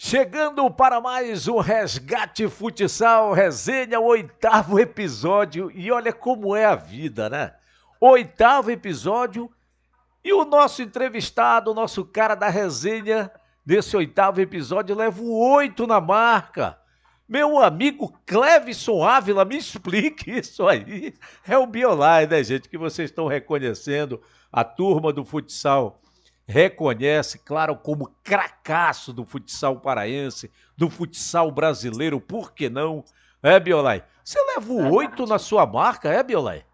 Chegando para mais um Resgate Futsal, resenha, o 8º episódio. E olha como é a vida, né? 8º episódio e o nosso entrevistado, o nosso cara da resenha desse 8º episódio leva o 8 na marca. Meu amigo Clevison Ávila, me explique isso aí. É o Biolay, né, gente, que vocês estão reconhecendo, a turma do futsal reconhece, claro, como cracaço do futsal paraense, do futsal brasileiro, por que não? É, Biolay? Você leva o 8 na Verdade. sua marca, é, Biolay?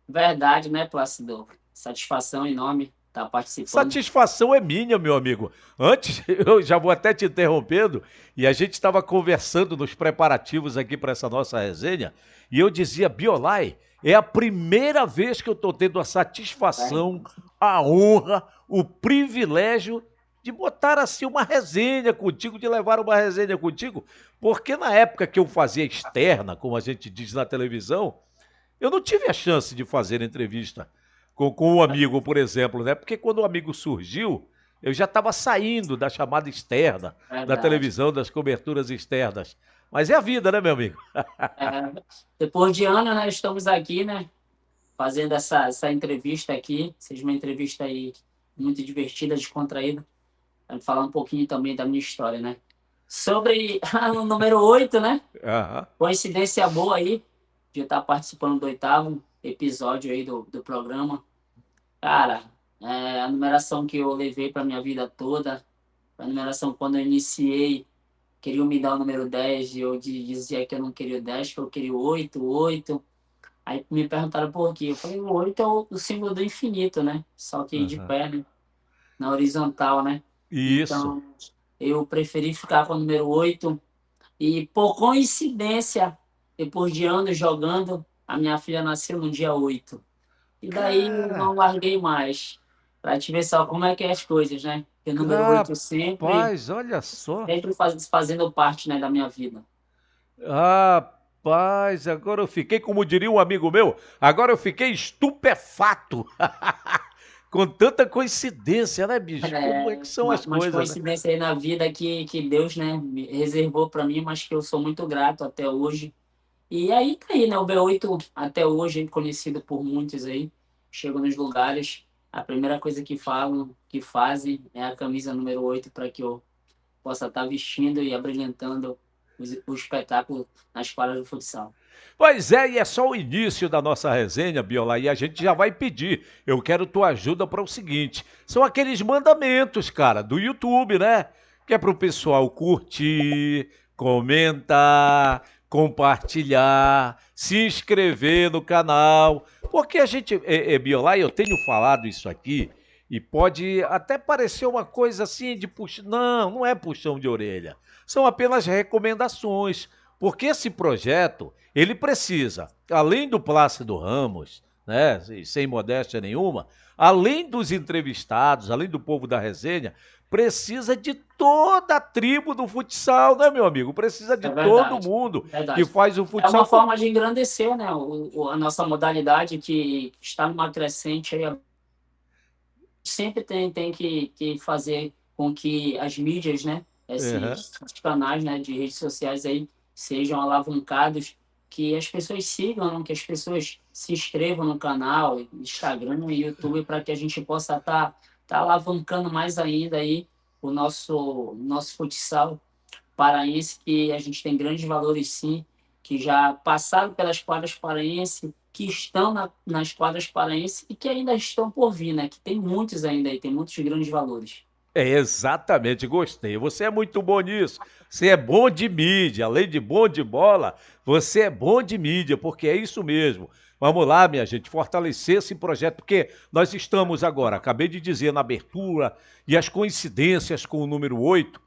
Verdade, né, Plácido? Satisfação enorme estar participando. Satisfação é minha, meu amigo. Antes, eu já vou até te interrompendo, e a gente estava conversando nos preparativos aqui para essa nossa resenha, e eu dizia, Biolay, é a primeira vez que eu estou tendo a satisfação, Verdade. a honra, o privilégio de botar assim uma resenha contigo, de levar uma resenha contigo, porque na época que eu fazia externa, como a gente diz na televisão, eu não tive a chance de fazer entrevista com um amigo, por exemplo, né? Porque quando o amigo surgiu, eu já estava saindo da chamada externa, da Verdade. televisão, das coberturas externas. Mas é a vida, né, meu amigo? É, depois de ano, né, estamos aqui, né, fazendo essa entrevista aqui. Seja uma entrevista aí muito divertida, descontraída. Falar um pouquinho também da minha história, né? Sobre o número 8, né? Aham. Coincidência boa aí de eu estar participando do 8º episódio aí do programa. Cara, a numeração que eu levei para minha vida toda, a numeração quando eu iniciei, queriam me dar o número 10 e eu dizia que eu não queria o 10, que eu queria o 8, o 8. Aí me perguntaram por quê. Eu falei, o 8 é o símbolo do infinito, né? Só que de Aham. pé, né? Na horizontal, né? Isso. Então, eu preferi ficar com o número 8 e, por coincidência, depois de anos jogando, a minha filha nasceu no dia 8. E daí eu não Cara, larguei mais. Pra te ver só como é que é as coisas, né? O número 8 sempre, rapaz, olha só. sempre fazendo parte, né, da minha vida. Rapaz, agora eu fiquei, como diria um amigo meu, agora eu fiquei estupefato. Com tanta coincidência, né, bicho? Como é que são as Umas coisas, né? coincidências aí na vida que Deus, né, me reservou para mim, mas que eu sou muito grato até hoje. E aí tá aí, né, o B8 até hoje, conhecido por muitos aí, chego nos lugares, a primeira coisa que falam, que fazem, é a camisa número 8 para que eu possa estar vestindo e abrilhantando o espetáculo nas quadras do futsal. Pois é, e é só o início da nossa resenha, Biola, e a gente já vai pedir. Eu quero tua ajuda para o seguinte: são aqueles mandamentos, cara, do YouTube, né? Que é pro pessoal curtir, comentar, compartilhar, se inscrever no canal. Porque a gente, Biola, eu tenho falado isso aqui e pode até parecer uma coisa assim de puxão. Não, não é puxão de orelha. São apenas recomendações. Porque esse projeto, ele precisa, além do Plácido Ramos, né, sem modéstia nenhuma, além dos entrevistados, além do povo da resenha, precisa de toda a tribo do futsal, né, meu amigo? Precisa de É todo verdade, mundo que verdade. faz o É uma futsal. forma de engrandecer, né, a nossa modalidade que está numa crescente aí. Sempre tem que fazer com que as mídias, né, Uhum. esses canais, né, de redes sociais aí sejam alavancados, que as pessoas sigam, né, que as pessoas se inscrevam no canal, Instagram e YouTube, para que a gente possa tá alavancando mais ainda aí o nosso futsal paraense, que a gente tem grandes valores sim, que já passaram pelas quadras paraenses, que estão nas quadras paraenses e que ainda estão por vir, né? Que tem muitos ainda aí, tem muitos grandes valores. É, exatamente, gostei. Você é muito bom nisso. Você é bom de mídia, além de bom de bola, você é bom de mídia, porque é isso mesmo. Vamos lá, minha gente, fortalecer esse projeto, porque nós estamos agora, acabei de dizer na abertura, e as coincidências com o número 8.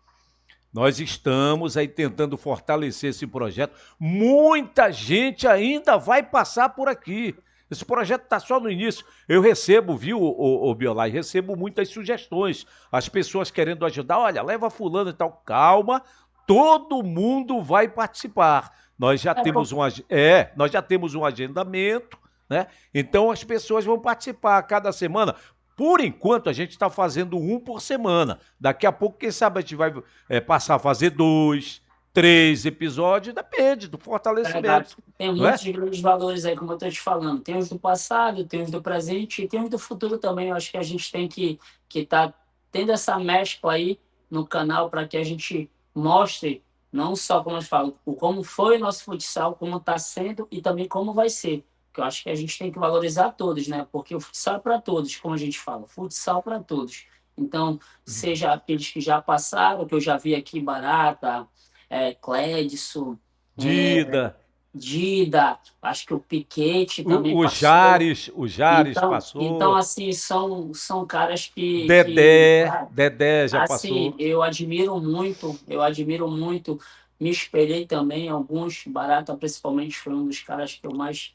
Nós estamos aí tentando fortalecer esse projeto. Muita gente ainda vai passar por aqui. Esse projeto está só no início. Eu recebo, viu, o Biolai, recebo muitas sugestões. As pessoas querendo ajudar. Olha, leva fulano e tal. Calma, todo mundo vai participar. Nós já É, temos nós já temos um agendamento, né? Então as pessoas vão participar cada semana. Por enquanto, a gente está fazendo um por semana. Daqui a pouco, quem sabe, a gente vai passar a fazer 2, 3 episódios, depende do Verdade. fortalecimento, Tem não é? muitos grandes valores aí, como eu estou te falando. Tem os do passado, tem os do presente e tem os do futuro também. Eu acho que a gente tem que tá tendo essa mescla aí no canal para que a gente mostre não só, como eu falo, o como foi o nosso futsal, como está sendo e também como vai ser. Porque eu acho que a gente tem que valorizar todos, né? Porque o futsal é para todos, como a gente fala, futsal para todos. Então, seja aqueles que já passaram, que eu já vi aqui, Barata, Clédson, é, Dida, Dida, acho que o Piquete também passou. o Jares Então passou, assim, são caras Dedé já assim, passou. eu admiro muito, me espelhei também, alguns, Barata principalmente foi um dos caras que eu mais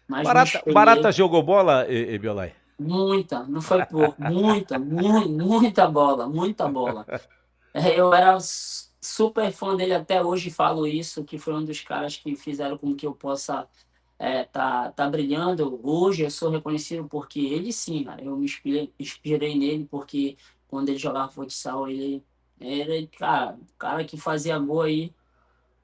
me Barata espelhei. jogou bola, Biolai? Muita, não foi pouco, muita bola, muita bola. Eu era super fã dele até hoje, falo isso, que foi um dos caras que fizeram com que eu possa tá brilhando. Hoje eu sou reconhecido porque ele sim, cara, eu me inspirei nele porque quando ele jogava futsal, ele era, cara, o cara que fazia gol aí,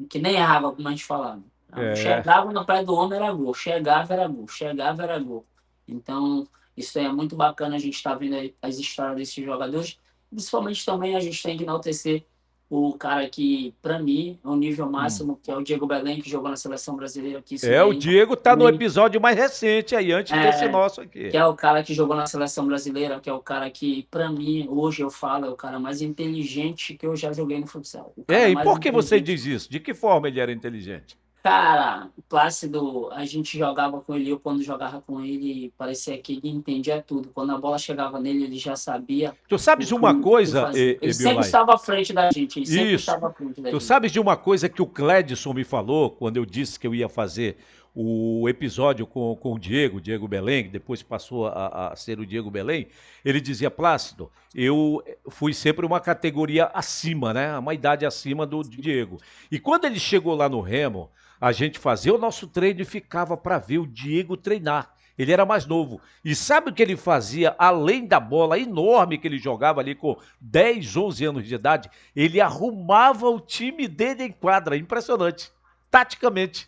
que nem errava, como a gente falava. É. Chegava no pé do homem, era gol. Chegava, era gol. Chegava, era gol. Então, isso é muito bacana a gente estar vendo aí as histórias desses jogadores. Principalmente também a gente tem que enaltecer o cara que, para mim, é o nível Hum. máximo, que é o Diego Belém, que jogou na seleção brasileira, que isso O daí Diego tá no também episódio mais recente aí, antes desse é, nosso que aqui. é o cara que jogou na seleção brasileira, que é o cara que, para mim, hoje eu falo, é o cara mais inteligente que eu já joguei no futsal. O cara E mais por que você inteligente. diz isso? De que forma ele era inteligente? Cara, o Plácido, a gente jogava com ele, eu quando jogava com ele, parecia que ele entendia tudo. Quando a bola chegava nele, ele já sabia Tu o sabes de uma que coisa, fazer. Ele sempre Biolai? estava à frente da gente, ele sempre Isso. estava à frente da Tu gente. sabes de uma coisa que o Clédson me falou quando eu disse que eu ia fazer o episódio com o Diego Belém, que depois passou a ser o Diego Belém. Ele dizia, Plácido, eu fui sempre uma categoria acima, né? Uma idade acima do Diego. E quando ele chegou lá no Remo, a gente fazia o nosso treino e ficava para ver o Diego treinar. Ele era mais novo. E sabe o que ele fazia além da bola enorme que ele jogava ali com 10, 11 anos de idade? Ele arrumava o time dele em quadra. Impressionante. Taticamente.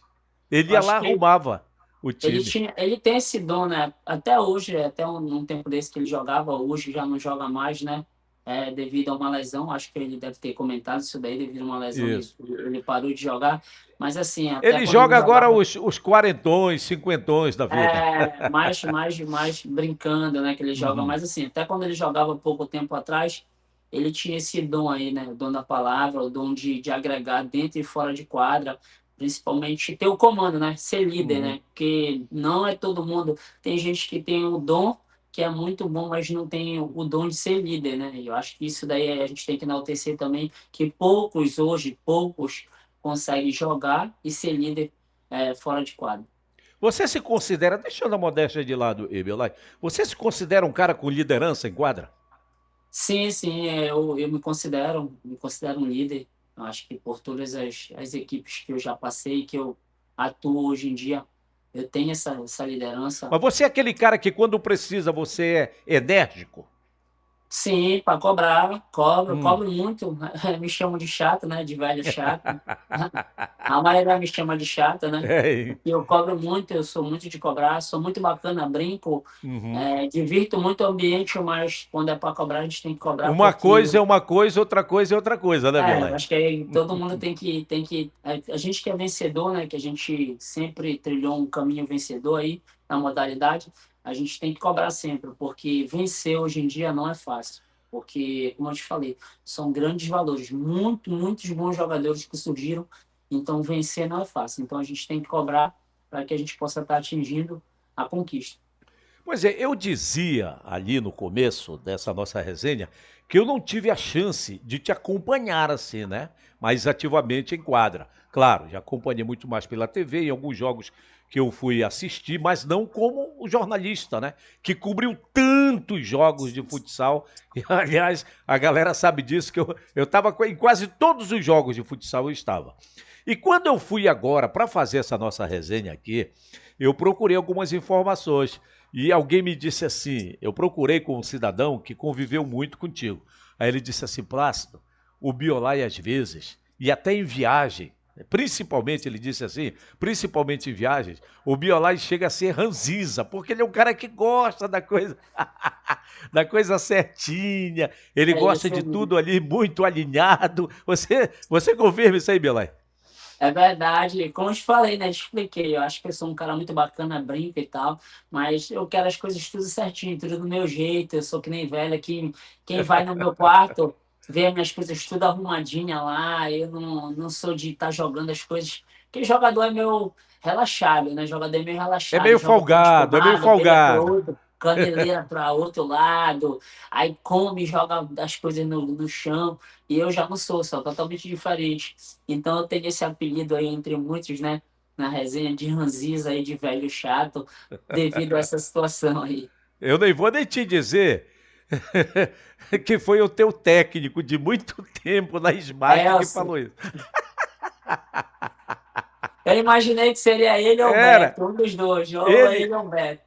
Ele Eu ia lá, acho que arrumava o time. ele tem esse dom, né? Até hoje, até um tempo desse que ele jogava, hoje já não joga mais, né? Devido a uma lesão, acho que ele deve ter comentado isso daí, devido a uma lesão, Isso. ele parou de jogar. Mas assim, até Ele quando ele joga agora jogava. os quarentões, cinquentões da vida. Mais brincando, né? Que ele joga Uhum. mais assim. Até quando ele jogava pouco tempo atrás, ele tinha esse dom aí, né? O dom da palavra, o dom de agregar dentro e fora de quadra, principalmente ter o comando, né? Ser líder, Uhum. né? Porque não é todo mundo. Tem gente que tem o dom, que é muito bom, mas não tem o dom de ser líder, né? E eu acho que isso daí a gente tem que enaltecer também, que poucos conseguem jogar e ser líder fora de quadra. Você se considera, deixando a modéstia de lado, Ebelai, você se considera um cara com liderança em quadra? Sim, sim, eu me considero um líder. Eu acho que por todas as equipes que eu já passei, que eu atuo hoje em dia, eu tenho essa liderança. Mas você é aquele cara que quando precisa você é enérgico? Sim, para cobrar, cobro, Hum. cobro muito. Me chamam de chato, né? De velho chato. A maioria me chama de chata, né? É. Porque eu cobro muito, eu sou muito de cobrar, sou muito bacana, brinco, Uhum. divirto muito o ambiente, mas quando é para cobrar, a gente tem que cobrar Uma porque coisa é uma coisa, outra coisa é outra coisa, né, eu Belai? acho que aí todo mundo tem que. A gente que é vencedor, né? Que a gente sempre trilhou um caminho vencedor aí na modalidade, a gente tem que cobrar sempre, porque vencer hoje em dia não é fácil. Porque, como eu te falei, são grandes valores, muitos bons jogadores que surgiram, então vencer não é fácil. Então a gente tem que cobrar para que a gente possa estar atingindo a conquista. Pois é, eu dizia ali no começo dessa nossa resenha que eu não tive a chance de te acompanhar assim, né? Mais ativamente em quadra. Claro, já acompanhei muito mais pela TV, em alguns jogos que eu fui assistir, mas não como o jornalista, né? Que cobriu tantos jogos de futsal. E, aliás, a galera sabe disso, que eu estava em quase todos os jogos de futsal, eu estava. E quando eu fui agora para fazer essa nossa resenha aqui, eu procurei algumas informações. E alguém me disse assim, eu procurei com um cidadão que conviveu muito contigo. Aí ele disse assim, Plácido, o Biolay às vezes, e até em viagem, principalmente, ele disse assim, principalmente em viagens, o Biolay chega a ser ranzinza, porque ele é um cara que gosta da coisa, da coisa certinha, ele É gosta isso de mesmo. tudo ali muito alinhado. Você confirma isso aí, Biolay? É verdade, como eu te falei, né? Te expliquei. Eu acho que eu sou um cara muito bacana, brinco e tal, mas eu quero as coisas tudo certinho, tudo do meu jeito. Eu sou que nem velho aqui. Quem vai no meu quarto vê as minhas coisas tudo arrumadinha lá. Eu não sou de estar jogando as coisas. Porque jogador é meio relaxado, né? Jogador é meio É relaxado, meio joga bola pro folgado, é meio lado, vira pro folgado. outro, caneleira para outro lado, aí come, joga as coisas no chão. E eu já não sou totalmente diferente. Então eu tenho esse apelido aí entre muitos, né? Na resenha de ranzinza aí, de velho chato, devido a essa situação aí. Eu nem vou nem te dizer que foi o teu técnico de muito tempo na SMAC que Elcio, falou isso. eu imaginei que seria ele ou o Era Beto, um dos dois, ou ele. ele ou o Beto.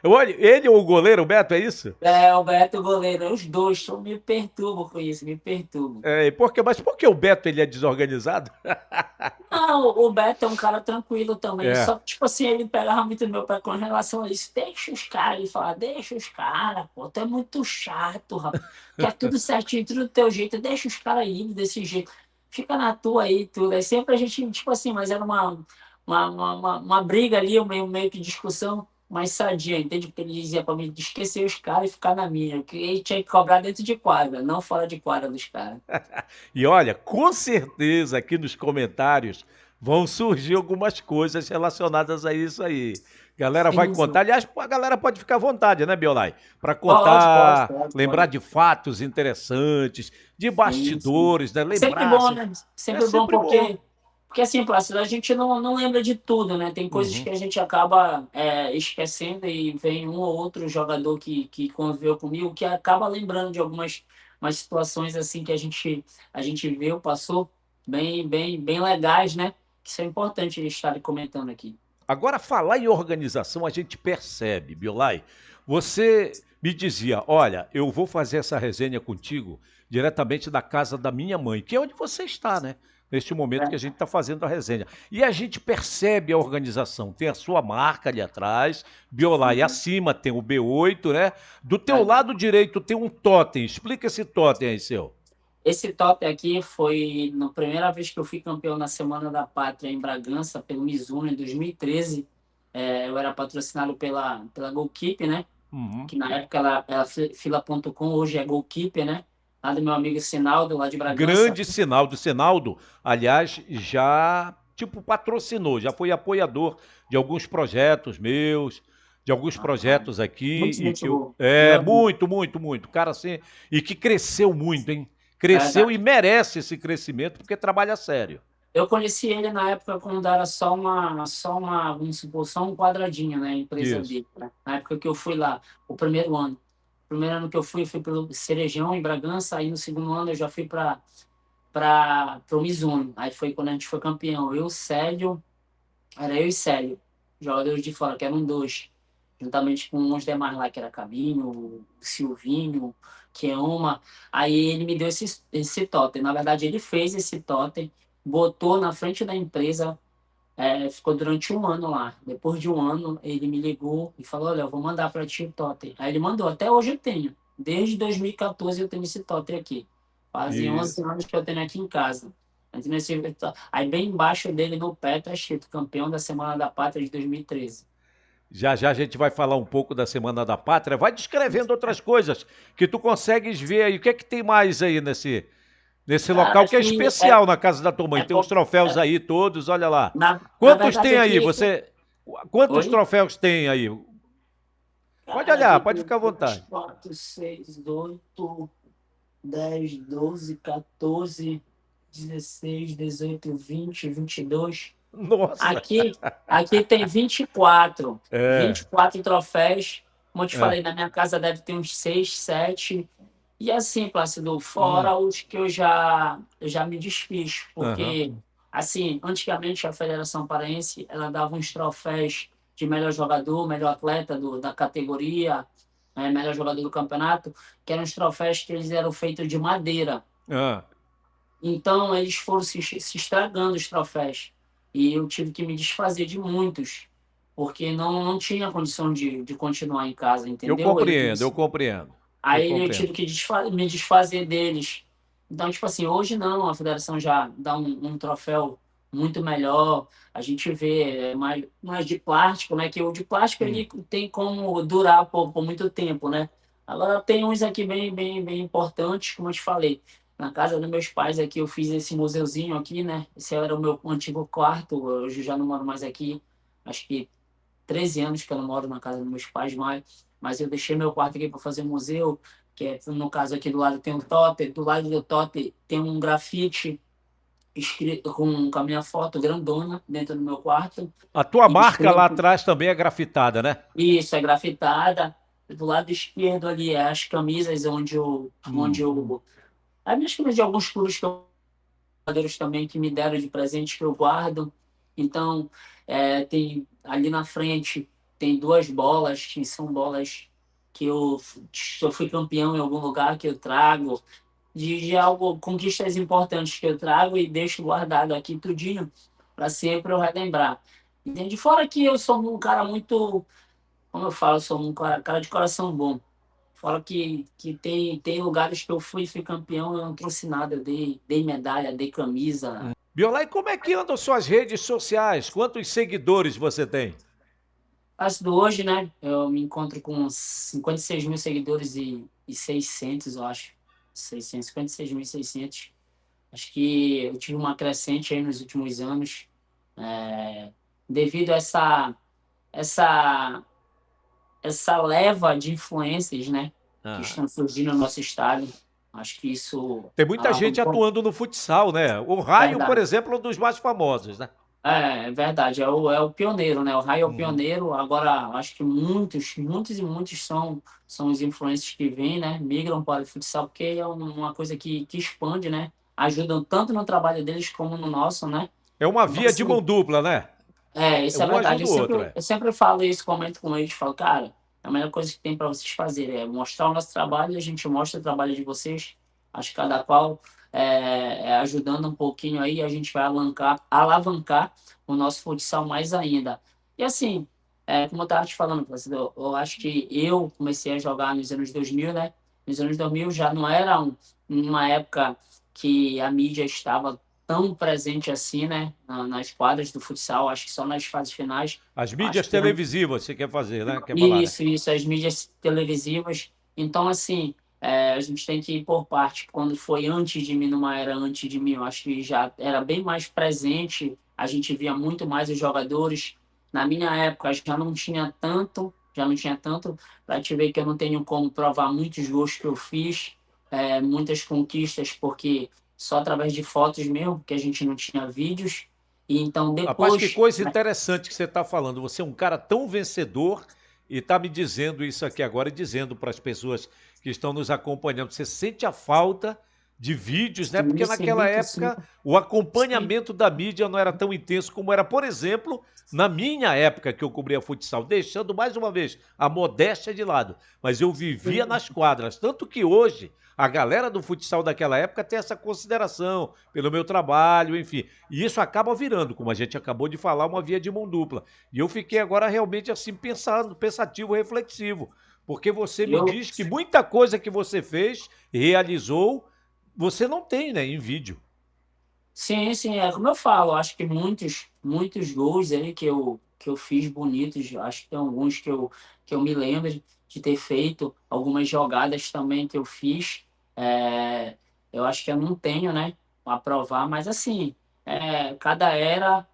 Olha, ele ou o goleiro, o Beto, é isso? É, o Beto, o goleiro, os dois, só me perturbam com isso, me perturbam. É, mas por que o Beto ele é desorganizado? Não, o Beto é um cara tranquilo também, É. só que, tipo assim, ele pegava muito no meu pé com relação a isso. Deixa os caras, ele fala, deixa os caras, pô, tu é muito chato, rapaz. Quer tudo certinho, tudo do teu jeito, deixa os caras aí desse jeito. Fica na tua aí, tudo. Aí sempre a gente, tipo assim, mas era uma briga ali, meio que discussão mais sadia, entende? Porque ele dizia pra mim de esquecer os caras e ficar na minha, que ele tinha que cobrar dentro de quadra, não fora de quadra dos caras. E olha, com certeza aqui nos comentários vão surgir algumas coisas relacionadas a isso aí. Galera vai Sim, contar, sim. aliás, a galera pode ficar à vontade, né, Biolai? Para Pode, pode, contar, pode, lembrar pode. de fatos interessantes, de Sim, sim. bastidores, né? É sempre Lembrar, bom, assim, né? é Sempre bom sempre bom. porque assim, Plácido, a gente não lembra de tudo, né? Tem coisas Uhum. que a gente acaba esquecendo e vem um ou outro jogador que conviveu comigo que acaba lembrando de algumas umas situações assim que a gente viu, passou bem legais, né? Que são importantes de estar comentando aqui. Agora, falar em organização, a gente percebe, Biolai. Você me dizia: olha, eu vou fazer essa resenha contigo diretamente da casa da minha mãe, que é onde você está, né? Neste momento que a gente está fazendo a resenha. E a gente percebe a organização. Tem a sua marca ali atrás, Biolai Sim, acima tem o B8, né? Do teu verdade. lado direito tem um totem. Explica esse totem aí, seu. Esse top aqui foi na primeira vez que eu fui campeão na Semana da Pátria em Bragança, pelo Mizuno, em 2013. Eu era patrocinado pela Goalkeeper, né? Uhum. Que na época era Fila.com, hoje é Goalkeeper, né? Lá do meu amigo Sinaldo, lá de Bragança. Grande Sinaldo. Sinaldo, aliás, já tipo patrocinou, já foi apoiador de alguns projetos meus, de alguns Ah, projetos aqui muito e gente que eu boa. Meu é amigo. muito, cara assim, e que cresceu muito, hein? Cresceu e Verdade. merece esse crescimento porque trabalha sério. Eu conheci ele na época quando era vamos supor, só um quadradinho, né? A empresa Isso. dele, né? Na época que eu fui lá, o primeiro ano. O primeiro ano que eu fui pelo Cerejão, em Bragança. Aí no segundo ano eu já fui para o Mizuno. Aí foi quando a gente foi campeão. Era eu e Célio, jogadores de fora, que eram dois. Juntamente com uns demais lá, que era Cabinho, Silvinho, Keoma. Aí ele me deu esse totem. Na verdade, ele fez esse totem, botou na frente da empresa, ficou durante um ano lá. Depois de um ano, ele me ligou e falou: Olha, eu vou mandar para ti o totem. Aí ele mandou, até hoje eu tenho. Desde 2014 eu tenho esse totem aqui. Fazem 11 Isso. anos que eu tenho aqui em casa. Aí bem embaixo dele, no pé, tá escrito campeão da Semana da Pátria de 2013. Já já a gente vai falar um pouco da Semana da Pátria. Vai descrevendo outras coisas que tu consegues ver aí. O que é que tem mais aí nesse Cara, local acho que é que especial na casa da tua mãe? é, Tem os pouco- troféus é- aí todos, olha lá. na Quantos verdade tem aí? aqui. Você quantos Oi? troféus tem aí? Pode Cara, olhar, aqui pode tem ficar à 2, vontade. 4, 6, 8, 10, 12, 14, 16, 18, 20, 22. Nossa. Aqui tem 24. É. 24 troféus. Como eu te É. falei, na minha casa deve ter uns 6, 7. E assim, Plácido, Hum. fora os que eu já me desfiz. Aham. Porque, assim, antigamente a Federação Paraense, ela dava uns troféus de melhor jogador, melhor atleta da categoria, melhor jogador do campeonato, que eram os troféus que eles eram feitos de madeira. Ah. Então, eles foram se estragando os troféus. E eu tive que me desfazer de muitos, porque não tinha condição de continuar em casa, Eu entendeu? compreendo, eu compreendo. Eu Aí eu compreendo. tive que me desfazer deles. Então, tipo assim, hoje não, a federação já dá um troféu muito melhor. A gente vê mais de plástico, né? Que o de plástico Hum. ele tem como durar por muito tempo, né? Agora tem uns aqui bem importantes, como eu te falei. Na casa dos meus pais aqui eu fiz esse museuzinho aqui, né? Esse era o meu antigo quarto, hoje eu já não moro mais aqui. Acho que 13 anos que eu não moro na casa dos meus pais mais, mas eu deixei meu quarto aqui para fazer um museu, que é, no caso aqui do lado tem um totem, do lado do totem tem um grafite escrito com a minha foto grandona dentro do meu quarto, A tua e marca lá escrito, atrás também é grafitada, né? isso, é grafitada, do lado esquerdo ali é as camisas onde Hum. eu as minhas camisas de alguns clubes que eu jogadores também que me deram de presente que eu guardo. Então, tem ali na frente tem duas bolas que são bolas que eu fui campeão em algum lugar que eu trago de algo conquistas importantes que eu trago e deixo guardado aqui tudinho para sempre eu relembrar. Entende? Fora que eu sou um cara muito, como eu falo, eu sou um cara de coração bom. Fala que tem lugares que eu fui campeão, eu não trouxe nada, eu dei medalha, dei camisa. Biola, e como é que andam suas redes sociais? Quantos seguidores você tem? Caso do hoje, né? Eu me encontro com uns 56 mil seguidores e 600, eu acho. 600, 56.600. Acho que eu tive uma crescente aí nos últimos anos, devido a essa, essa leva de influências, né? Que Ah. estão surgindo no nosso estado. Acho que isso Tem muita gente alavancou. atuando no futsal, né? O Raio, por Verdade. exemplo, é um dos mais famosos, né? É verdade, é o pioneiro, né? O Rai é o Uhum. pioneiro. Agora, acho que muitos são os influencers que vêm, né? Migram para o futsal, porque é uma coisa que expande, né? Ajudam tanto no trabalho deles como no nosso, né? É uma Então, via de mão assim, dupla, né? isso é Um verdade. ajuda Eu o outro, sempre, é. eu sempre falo isso, comento com eles, falo, cara, a melhor coisa que tem para vocês fazerem é mostrar o nosso trabalho e a gente mostra o trabalho de vocês. Acho que cada qual ajudando um pouquinho aí, a gente vai alavancar o nosso futsal mais ainda. E assim, como eu estava te falando, Placido, eu acho que eu comecei a jogar nos anos 2000, né? Nos anos 2000 já não era uma época que a mídia estava tão presente assim, né? Nas quadras do futsal, acho que só nas fases finais. As Acho mídias que televisivas, você quer fazer, né? Quer falar, né? isso, as mídias televisivas. Então, assim, a gente tem que ir por parte. Quando foi antes de mim, numa era antes de mim, eu acho que já era bem mais presente, a gente via muito mais os jogadores. Na minha época, já não tinha tanto, para te ver que eu não tenho como provar muitos gols que eu fiz, muitas conquistas, porque só através de fotos mesmo, porque a gente não tinha vídeos. E então, Rapaz, que depois, coisa interessante que você está falando. Você é um cara tão vencedor e está me dizendo isso aqui agora e dizendo para as pessoas que estão nos acompanhando. Você sente a falta de vídeos, né? Porque sim, naquela sim, época o sim. acompanhamento da mídia não era tão intenso como era, por exemplo, na minha época que eu cobria futsal, deixando mais uma vez a modéstia de lado. Mas eu vivia nas quadras. Tanto que hoje a galera do futsal daquela época tem essa consideração pelo meu trabalho, enfim. E isso acaba virando, como a gente acabou de falar, uma via de mão dupla. E eu fiquei agora realmente assim pensando, pensativo, reflexivo, porque você me Eu, diz que muita coisa que você fez, realizou, você não tem, né, em vídeo. sim, é como eu falo, acho que muitos gols aí que eu fiz bonitos, acho que tem alguns que eu me lembro de ter feito, algumas jogadas também que eu fiz, é, eu acho que eu não tenho, né, a provar, mas assim, cada era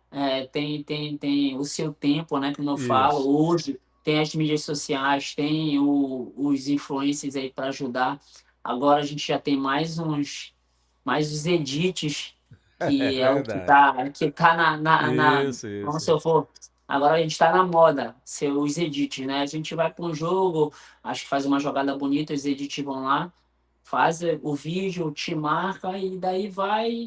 tem o seu tempo, né, como eu falo, Isso. hoje tem as mídias sociais, tem os influencers aí para ajudar, agora a gente já tem mais os edits, É que é o verdade. que tá Isso, como isso, se eu isso. for, agora a gente está na moda, ser os edits, né? A gente vai para um jogo, acho que faz uma jogada bonita, os edits vão lá, faz o vídeo, te marca e daí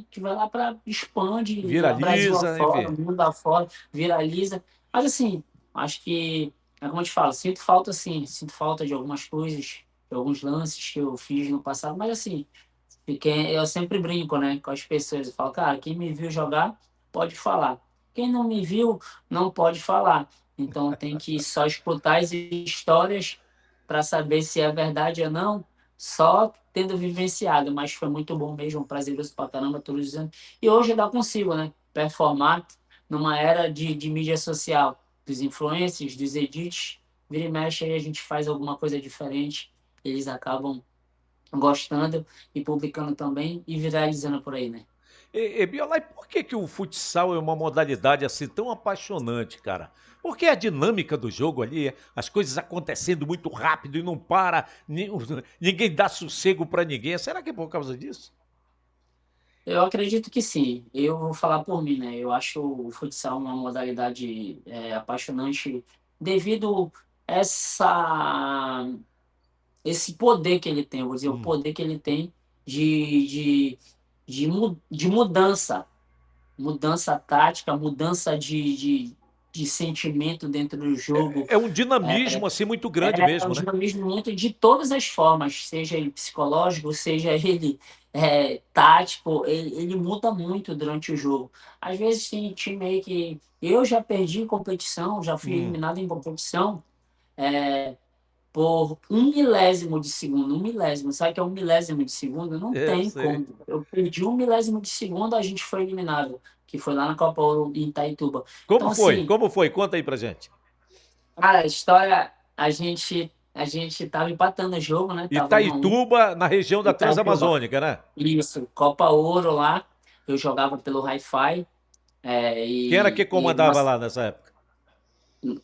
que vai lá para expande, Brasil Viraliza, afora, enfim. mundo afora, viraliza. Mas assim, Acho que, é como eu te falo, sinto falta sim, sinto falta de algumas coisas, de alguns lances que eu fiz no passado, mas assim, eu sempre brinco, né, com as pessoas. Eu falo, cara, quem me viu jogar pode falar. Quem não me viu não pode falar. Então tem que só escutar as histórias para saber se é verdade ou não, só tendo vivenciado. Mas foi muito bom mesmo, prazeroso pra caramba, todos os anos. E hoje eu ainda consigo, né, performar numa era de mídia social, dos influencers, dos edits. Vira e mexe aí a gente faz alguma coisa diferente, eles acabam gostando e publicando também e viralizando por aí, né? Biola, e por que que o futsal é uma modalidade assim tão apaixonante, cara? Porque a dinâmica do jogo ali, as coisas acontecendo muito rápido e não para, ninguém dá sossego pra ninguém. Será que é por causa disso? Eu acredito que sim. Eu vou falar por mim, né? Eu acho o futsal uma modalidade apaixonante devido essa esse poder que ele tem, eu vou dizer, o Hum. poder que ele tem de, de, de mudança, mudança tática, mudança de sentimento dentro do jogo. É um dinamismo assim muito grande É um mesmo, né? dinamismo muito de todas as formas, seja ele psicológico, seja ele tático, ele muda muito durante o jogo. Às vezes tem time aí que eu já perdi em competição, já fui Hum. eliminado em competição por um milésimo de segundo, um milésimo. Sabe o que é um milésimo de segundo? Não É, tem sei. como. Eu perdi um milésimo de segundo, a gente foi eliminado, que foi lá na Copa Ouro em Itaituba. Como Então, foi? assim, Como foi? Conta aí pra gente. cara, a história, a gente tava empatando o jogo, né? Tava 1-1. Itaituba, na região da Itaituba. Transamazônica, né? Isso, Copa Ouro lá. Eu jogava pelo Hi-Fi. Quem era que E comandava nossa, lá nessa época?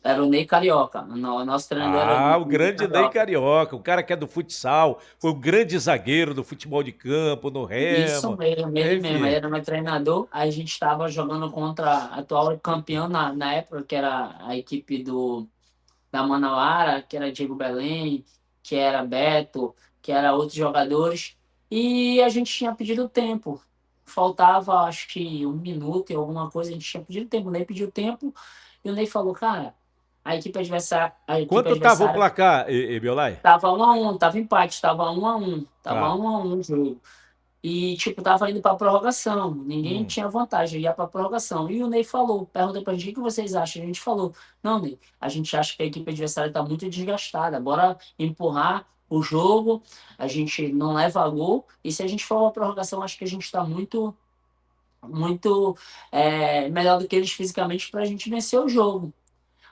era o Ney Carioca. O nosso treinador era Ah, o o Ney grande Ney Carioca. Carioca, o cara que é do futsal, foi o grande zagueiro do futebol de campo, no Isso Remo. mesmo, ele mesmo. Ele Enfim, era meu treinador. A gente estava jogando contra a atual campeão na época, que era a equipe da Manauara, que era Diego Belém, que era Beto, que era outros jogadores. E a gente tinha pedido tempo. Faltava, acho que 1 minuto e alguma coisa, a gente tinha pedido tempo. O Ney pediu tempo e o Ney falou, cara, a equipe quanto tava o adversária placar, Biolai? tava 1-1, tava empate, tava 1-1, tava Tá. 1-1 o jogo. E, tipo, tava indo pra prorrogação. Ninguém Hum. tinha vantagem, ia pra prorrogação. E o Ney falou, perguntou pra gente, o que vocês acham? A gente falou, não, Ney, a gente acha que a equipe adversária tá muito desgastada. Bora empurrar o jogo, a gente não leva gol. E se a gente for pra prorrogação, acho que a gente tá muito, muito melhor do que eles fisicamente pra gente vencer o jogo.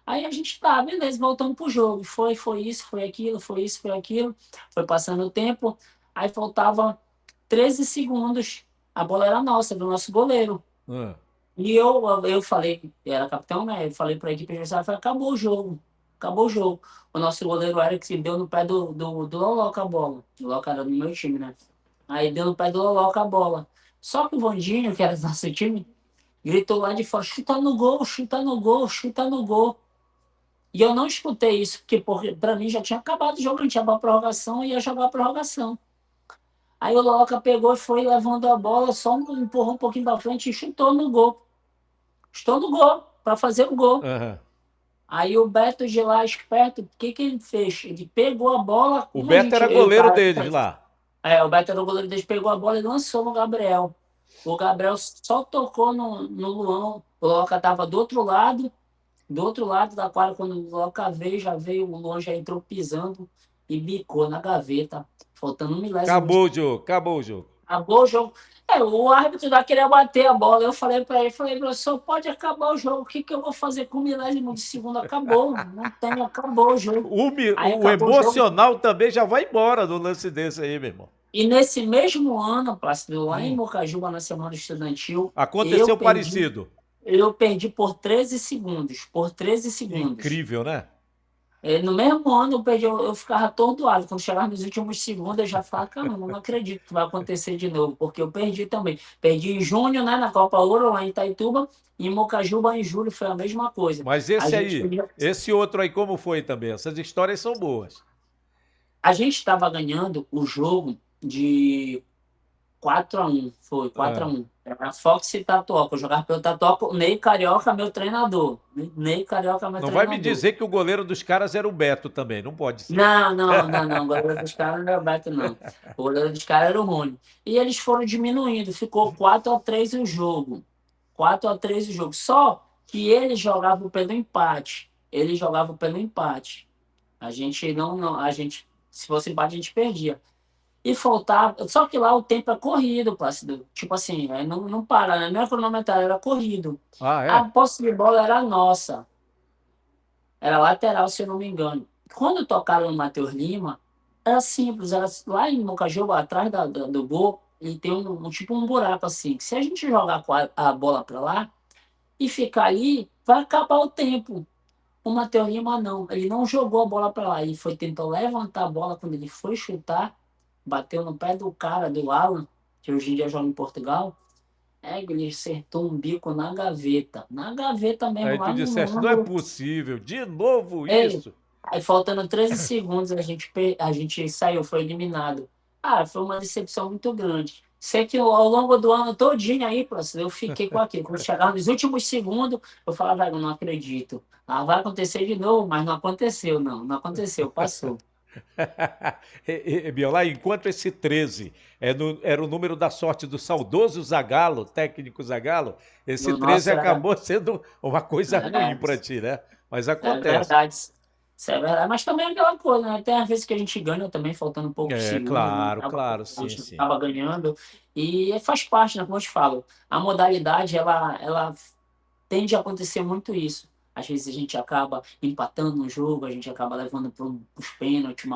Aí a gente tá, beleza, voltamos pro jogo. Foi isso, foi aquilo, foi isso, foi aquilo. Foi passando o tempo. Aí faltava 13 segundos. A bola era nossa, do nosso goleiro. Ah. E eu falei, era capitão, né? Eu falei para a equipe adversária, falei, acabou o jogo. Acabou o jogo. O nosso goleiro era que deu no pé do Loloca a bola. O Loloca era do meu time, né? Aí deu no pé do Loloca a bola. Só que o Vandinho, que era do nosso time, gritou lá de fora, chuta no gol, chuta no gol, chuta no gol. E eu não escutei isso, porque para mim já tinha acabado o jogo, a gente ia pra prorrogação e ia jogar a prorrogação. Aí o Loca pegou e foi levando a bola, só empurrou um pouquinho para frente e chutou no gol. Chutou no gol, para fazer o gol. Aham. Aí o Beto de lá, esperto, o que que ele fez? Ele pegou a bola, O como a Beto gente. era Eu, goleiro cara, deles lá. o Beto era o goleiro deles, pegou a bola e lançou no Gabriel. O Gabriel só tocou no Luan. O Loca estava do outro lado da quadra, quando o Loca veio, já veio, o Luan já entrou pisando e bicou na gaveta, faltando um milésimo de Acabou o jogo, acabou o jogo. acabou o jogo. O árbitro lá queria bater a bola. Eu falei para ele, professor, pode acabar o jogo. O que, que eu vou fazer com o milésimo de segundo? Acabou. Não tem, acabou o jogo. Aí O acabou o jogo. emocional também já vai embora no lance desse aí, meu irmão. E nesse mesmo ano, Plácido, lá em Hum. Mocajuba, na Semana Estudantil, eu Aconteceu perdi, parecido. eu perdi por 13 segundos. Por 13 segundos. Incrível, né? No mesmo ano, eu ficava atordoado. Quando chegava nos últimos segundos, eu já falava, caramba, não acredito que vai acontecer de novo, porque eu perdi também. Perdi em junho, né, na Copa Ouro, lá em Itaituba, e em Mocajuba, em julho, foi a mesma coisa. Mas A esse gente aí, esse outro aí, como foi também? Essas histórias são boas. a gente estava ganhando o jogo de 4-1, foi Ah. 4-1. Era Fox e Tatuoca. Eu jogava pelo Tatuoca, o Ney Carioca, meu treinador. Ney Carioca, meu Não vai me treinador. dizer que o goleiro dos caras era o Beto também, não pode ser. Não, não, não, não. O goleiro dos caras não era o Beto, não. O goleiro dos caras era o Rony. E eles foram diminuindo. Ficou 4-3 o jogo. 4-3 o jogo. Só que eles jogavam pelo empate. Eles jogavam pelo empate. A gente não, a gente, se fosse empate, a gente perdia. E faltava. Só que lá o tempo é corrido, Plácido. Tipo assim, não para, né? Não é cronometrado, era corrido. Ah, A é? posse de bola era nossa. Era lateral, se eu não me engano. Quando tocaram no Matheus Lima, era simples. Era lá em Mocajuba, atrás do gol, e tem tipo um buraco assim. Que se a gente jogar a bola para lá e ficar ali, vai acabar o tempo. O Matheus Lima não. Ele não jogou a bola para lá. Ele foi tentou levantar a bola quando ele foi chutar, bateu no pé do cara, do Alan, que hoje em dia joga em Portugal. Ele acertou um bico na gaveta. Na gaveta mesmo, Aí tu lá no disseste, não é ângulo. possível, de novo Ei, isso? aí faltando 13 segundos, a gente saiu, foi eliminado. Ah, foi uma decepção muito grande. Sei que ao longo do ano todinho aí, eu fiquei com aquilo. Quando chegava nos últimos segundos, eu falava, velho, não acredito. Ah, vai acontecer de novo, mas não aconteceu, não. Não aconteceu, passou. Biola, enquanto esse 13 era o número da sorte do saudoso Zagallo, técnico Zagallo, esse No 13 nosso era. acabou sendo uma coisa ruim É, para ti, né? Mas é acontece. verdade. Isso é verdade. Mas também é aquela coisa, né? Tem às vezes que a gente ganha também, faltando poucos É, segundos, né? claro, claro, A sim, gente sim. acaba ganhando. E faz parte, né? Como eu te falo, a modalidade, ela tende a acontecer muito isso. Às vezes a gente acaba empatando um jogo, a gente acaba levando para os pênaltis,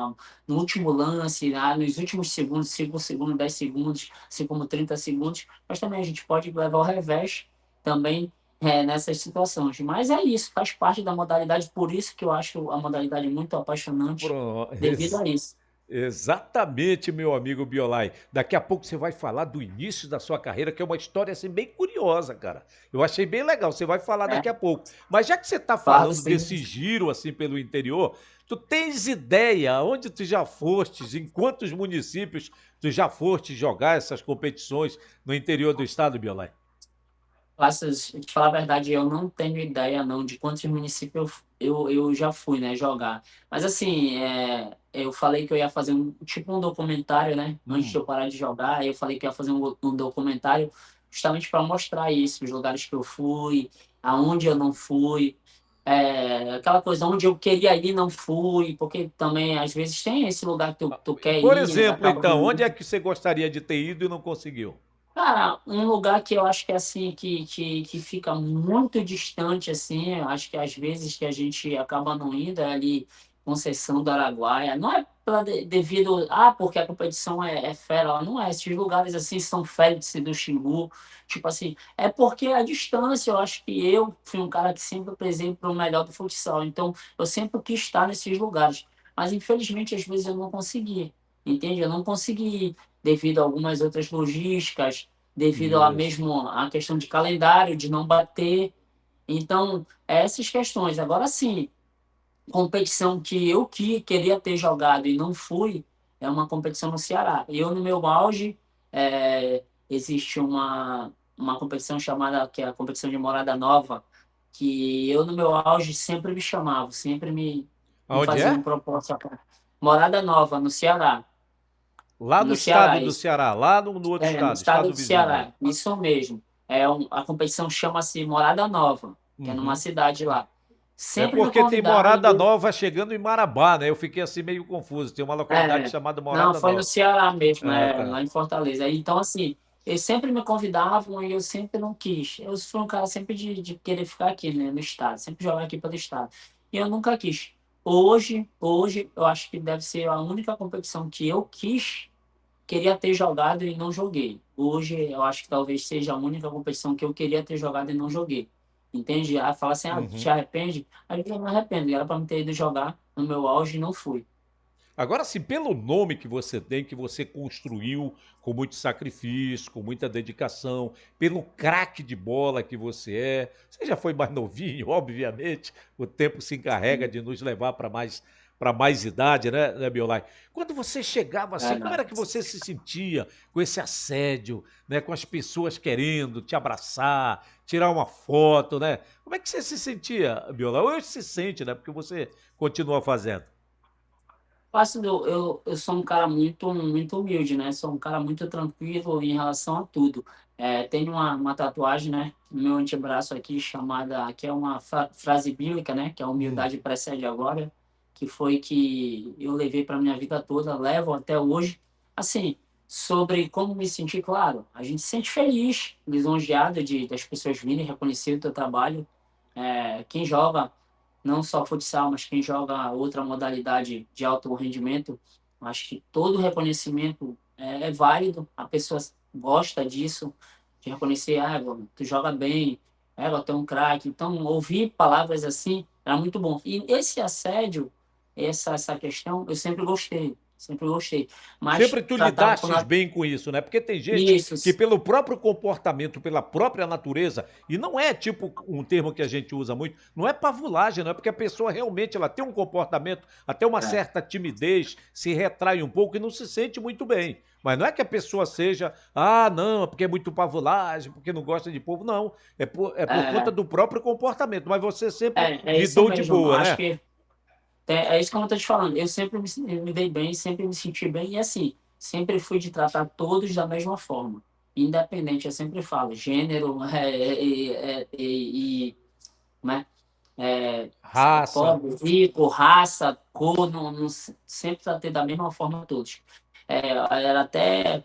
no último lance, nos últimos segundos, 5 segundos, 10 segundos, assim como 30 segundos, mas também a gente pode levar ao revés também nessas situações. Mas é isso, faz parte da modalidade, por isso que eu acho a modalidade muito apaixonante Pronto. devido a isso. Exatamente, meu amigo Biolai. Daqui a pouco você vai falar do início da sua carreira, que é uma história assim bem curiosa, cara. Eu achei bem legal, você vai falar Né? daqui a pouco. Mas já que você está Falo falando sim. desse giro assim pelo interior, tu tens ideia onde tu já fostes, em quantos municípios tu já foste jogar essas competições no interior do estado, Biolai? Te falar a verdade, eu não tenho ideia não de quantos municípios eu já fui, né, jogar. Mas assim, eu falei que eu ia fazer tipo um documentário, né, antes de Hum. eu parar de jogar, aí eu falei que eu ia fazer um documentário justamente para mostrar isso, os lugares que eu fui, aonde eu não fui, aquela coisa onde eu queria ir e não fui, porque também às vezes tem esse lugar que tu quer Por ir, né, exemplo, acaba então, não onde é indo. que você gostaria de ter ido e não conseguiu? Cara, um lugar que eu acho que é assim, que fica muito distante, assim, eu acho que às vezes que a gente acaba não indo é ali Conceição do Araguaia. Não é devido, porque a competição é fera, ela não é. Esses lugares assim, São Félix do Xingu, tipo assim, é porque a distância, eu acho que eu fui um cara que sempre prezei para o melhor do futsal, então eu sempre quis estar nesses lugares. Mas infelizmente, às vezes eu não consegui, entende? Eu não consegui devido a algumas outras logísticas, devido a Isso. mesmo a questão de calendário, de não bater. Então, essas questões. Agora sim, competição que eu queria ter jogado e não fui, é uma competição no Ceará. Eu, no meu auge, existe uma competição chamada, que é a competição de Morada Nova, que eu, no meu auge, sempre me chamavam, sempre me Aonde faziam é? proposta. Morada Nova, no Ceará. Lá no No Ceará, estado do isso. Ceará, lá no outro No estado, estado estado do vizinho aí. Ceará, isso mesmo. A competição chama-se Morada Nova, que é numa Uhum. cidade lá. É Sempre me porque tem convidaram. Morada Nova chegando em Marabá, né? Eu fiquei assim meio confuso. Tem uma localidade É, chamada não, Morada foi no Nova. Ceará mesmo, Ah, tá. lá em Fortaleza. Então, assim, eles sempre me convidavam e eu sempre não quis. Eu fui um cara sempre de querer ficar aqui, né, no estado, sempre jogar aqui pelo estado. E eu nunca quis. Hoje, eu acho que deve ser a única competição que eu queria ter jogado e não joguei. Hoje, eu acho que talvez seja a única competição que eu queria ter jogado e não joguei. Entende? Fala assim, te Uhum. arrepende? Aí eu não me arrependo. Era para me ter ido jogar no meu auge e não fui. Agora, sim, pelo nome que você tem, que você construiu com muito sacrifício, com muita dedicação, pelo craque de bola que você já foi mais novinho, obviamente, o tempo se encarrega de nos levar para para mais idade, né, Biolay? Quando você chegava assim, como Verdade. era que você se sentia com esse assédio, né? Com as pessoas querendo te abraçar, tirar uma foto, né? Como é que você se sentia, Biolay? Hoje se sente, né? Porque você continua fazendo. Eu sou um cara muito humilde, né? Sou um cara muito tranquilo em relação a tudo. Tenho uma tatuagem, né, no meu antebraço aqui, chamada, que é uma frase bíblica, né? Que a Hum. humildade precede a glória, que foi que eu levei para minha vida toda, levo até hoje. Assim, sobre como me sentir, claro, a gente se sente feliz, lisonjeado das pessoas virem reconhecer o teu trabalho. Quem joga não só futsal, mas quem joga outra modalidade de alto rendimento, acho que todo reconhecimento é válido, a pessoa gosta disso, de reconhecer, tu joga bem, tu é um craque. Então, ouvir palavras assim era muito bom. E esse assédio, essa questão, eu sempre gostei, sempre gostei. Mas Sempre tu tratava com lidastes bem com isso, né? Porque tem gente que, isso, pelo próprio comportamento, pela própria natureza, e não é tipo um termo que a gente usa muito, não é pavulagem, não é porque a pessoa realmente ela tem um comportamento, até uma é, certa timidez, se retrai um pouco e não se sente muito bem. Mas não é que a pessoa seja, ah, não, é porque é muito pavulagem, porque não gosta de povo, não. É por conta é, do próprio comportamento. Mas você sempre é isso lidou de mesmo. boa, Acho né? que é isso que eu estou te falando. Eu sempre me dei bem, sempre me senti bem e assim, sempre fui de tratar todos da mesma forma. Independente, eu sempre falo, gênero né, Raça. pobre, rico, raça, cor, não, sempre tratei da mesma forma todos. Era até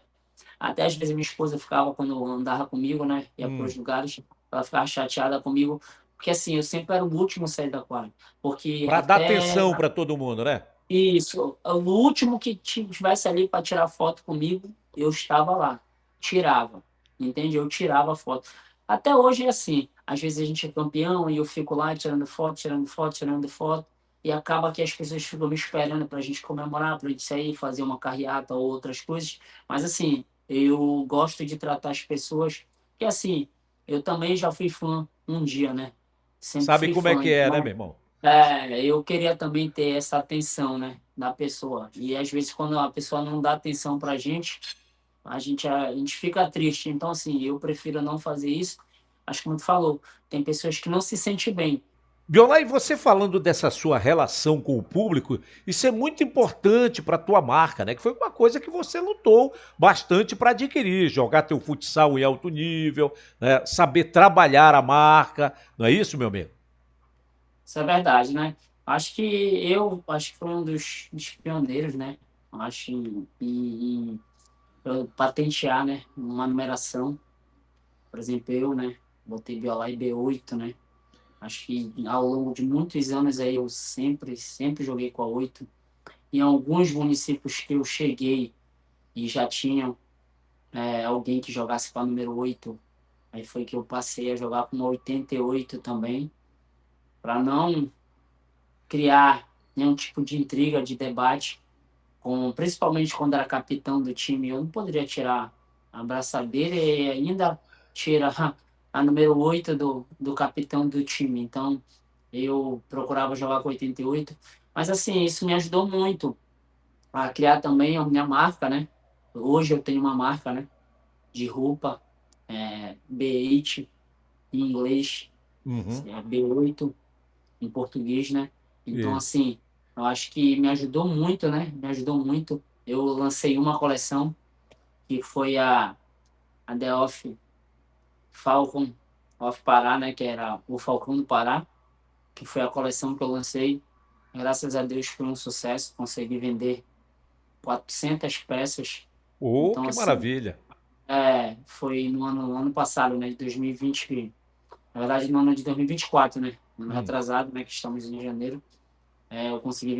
às vezes minha esposa ficava, quando andava comigo, né, ia para os Hum. lugares, ela ficava chateada comigo, porque assim, eu sempre era o último a sair da quadra. Porque Pra dar até atenção pra todo mundo, né? isso, o último que tivesse ali para tirar foto comigo, eu estava lá, tirava, entende? Eu tirava foto. Até hoje é assim, às vezes a gente é campeão e eu fico lá tirando foto, tirando foto, tirando foto, e acaba que as pessoas ficam me esperando para a gente comemorar, para a gente sair, fazer uma carreata ou outras coisas. Mas assim, eu gosto de tratar as pessoas, que assim, eu também já fui fã um dia, né? Sempre Sabe fui como é fã, que é, né, então meu irmão? eu queria também ter essa atenção, né, da pessoa. E às vezes quando a pessoa não dá atenção pra gente, a gente fica triste. Então, assim, eu prefiro não fazer isso. Acho que como tu falou, tem pessoas que não se sentem bem. Viola, e você falando dessa sua relação com o público, isso é muito importante para a tua marca, né? Que foi uma coisa que você lutou bastante para adquirir, jogar teu futsal em alto nível, né? Saber trabalhar a marca, não é isso, meu amigo? Isso é verdade, né? Acho que foi um dos pioneiros, né? Acho em eu patentear, né, uma numeração. Por exemplo, eu, né, botei Biolá e B8, né? Acho que ao longo de muitos anos aí eu sempre joguei com a 8. Em alguns municípios que eu cheguei e já tinham alguém que jogasse com a número 8, aí foi que eu passei a jogar com uma 88 também, para não criar nenhum tipo de intriga, de debate, principalmente quando era capitão do time, eu não poderia tirar a braçadeira e ainda tirar a número 8 do capitão do time. Então, eu procurava jogar com 88. Mas, assim, isso me ajudou muito a criar também a minha marca, né? Hoje eu tenho uma marca, né? De roupa, B8 em inglês, Uhum. B8 em português, né? Então, Isso. assim, eu acho que me ajudou muito, né? Me ajudou muito. Eu lancei uma coleção que foi a The Off Falcon of Pará, né? Que era o Falcão do Pará, que foi a coleção que eu lancei. Graças a Deus foi um sucesso, consegui vender 400 peças. Oh, Então, que assim, maravilha. foi no ano passado, né? De 2020. Na verdade, no ano de 2024, né? Ano Hum. retrasado, né? Que estamos em janeiro. Eu consegui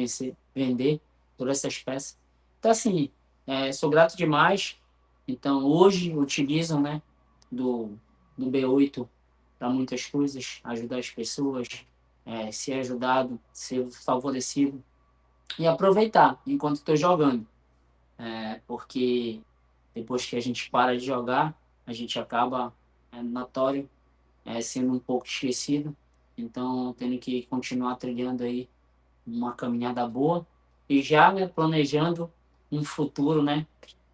vender todas essas peças. Então, assim, sou grato demais. Então, hoje utilizam, né, do, do B8 para muitas coisas, ajudar as pessoas, ser ajudado, ser favorecido e aproveitar enquanto estou jogando, porque depois que a gente para de jogar, a gente acaba, notório, sendo um pouco esquecido. Então, tendo que continuar trilhando aí uma caminhada boa e já, né, planejando um futuro, né,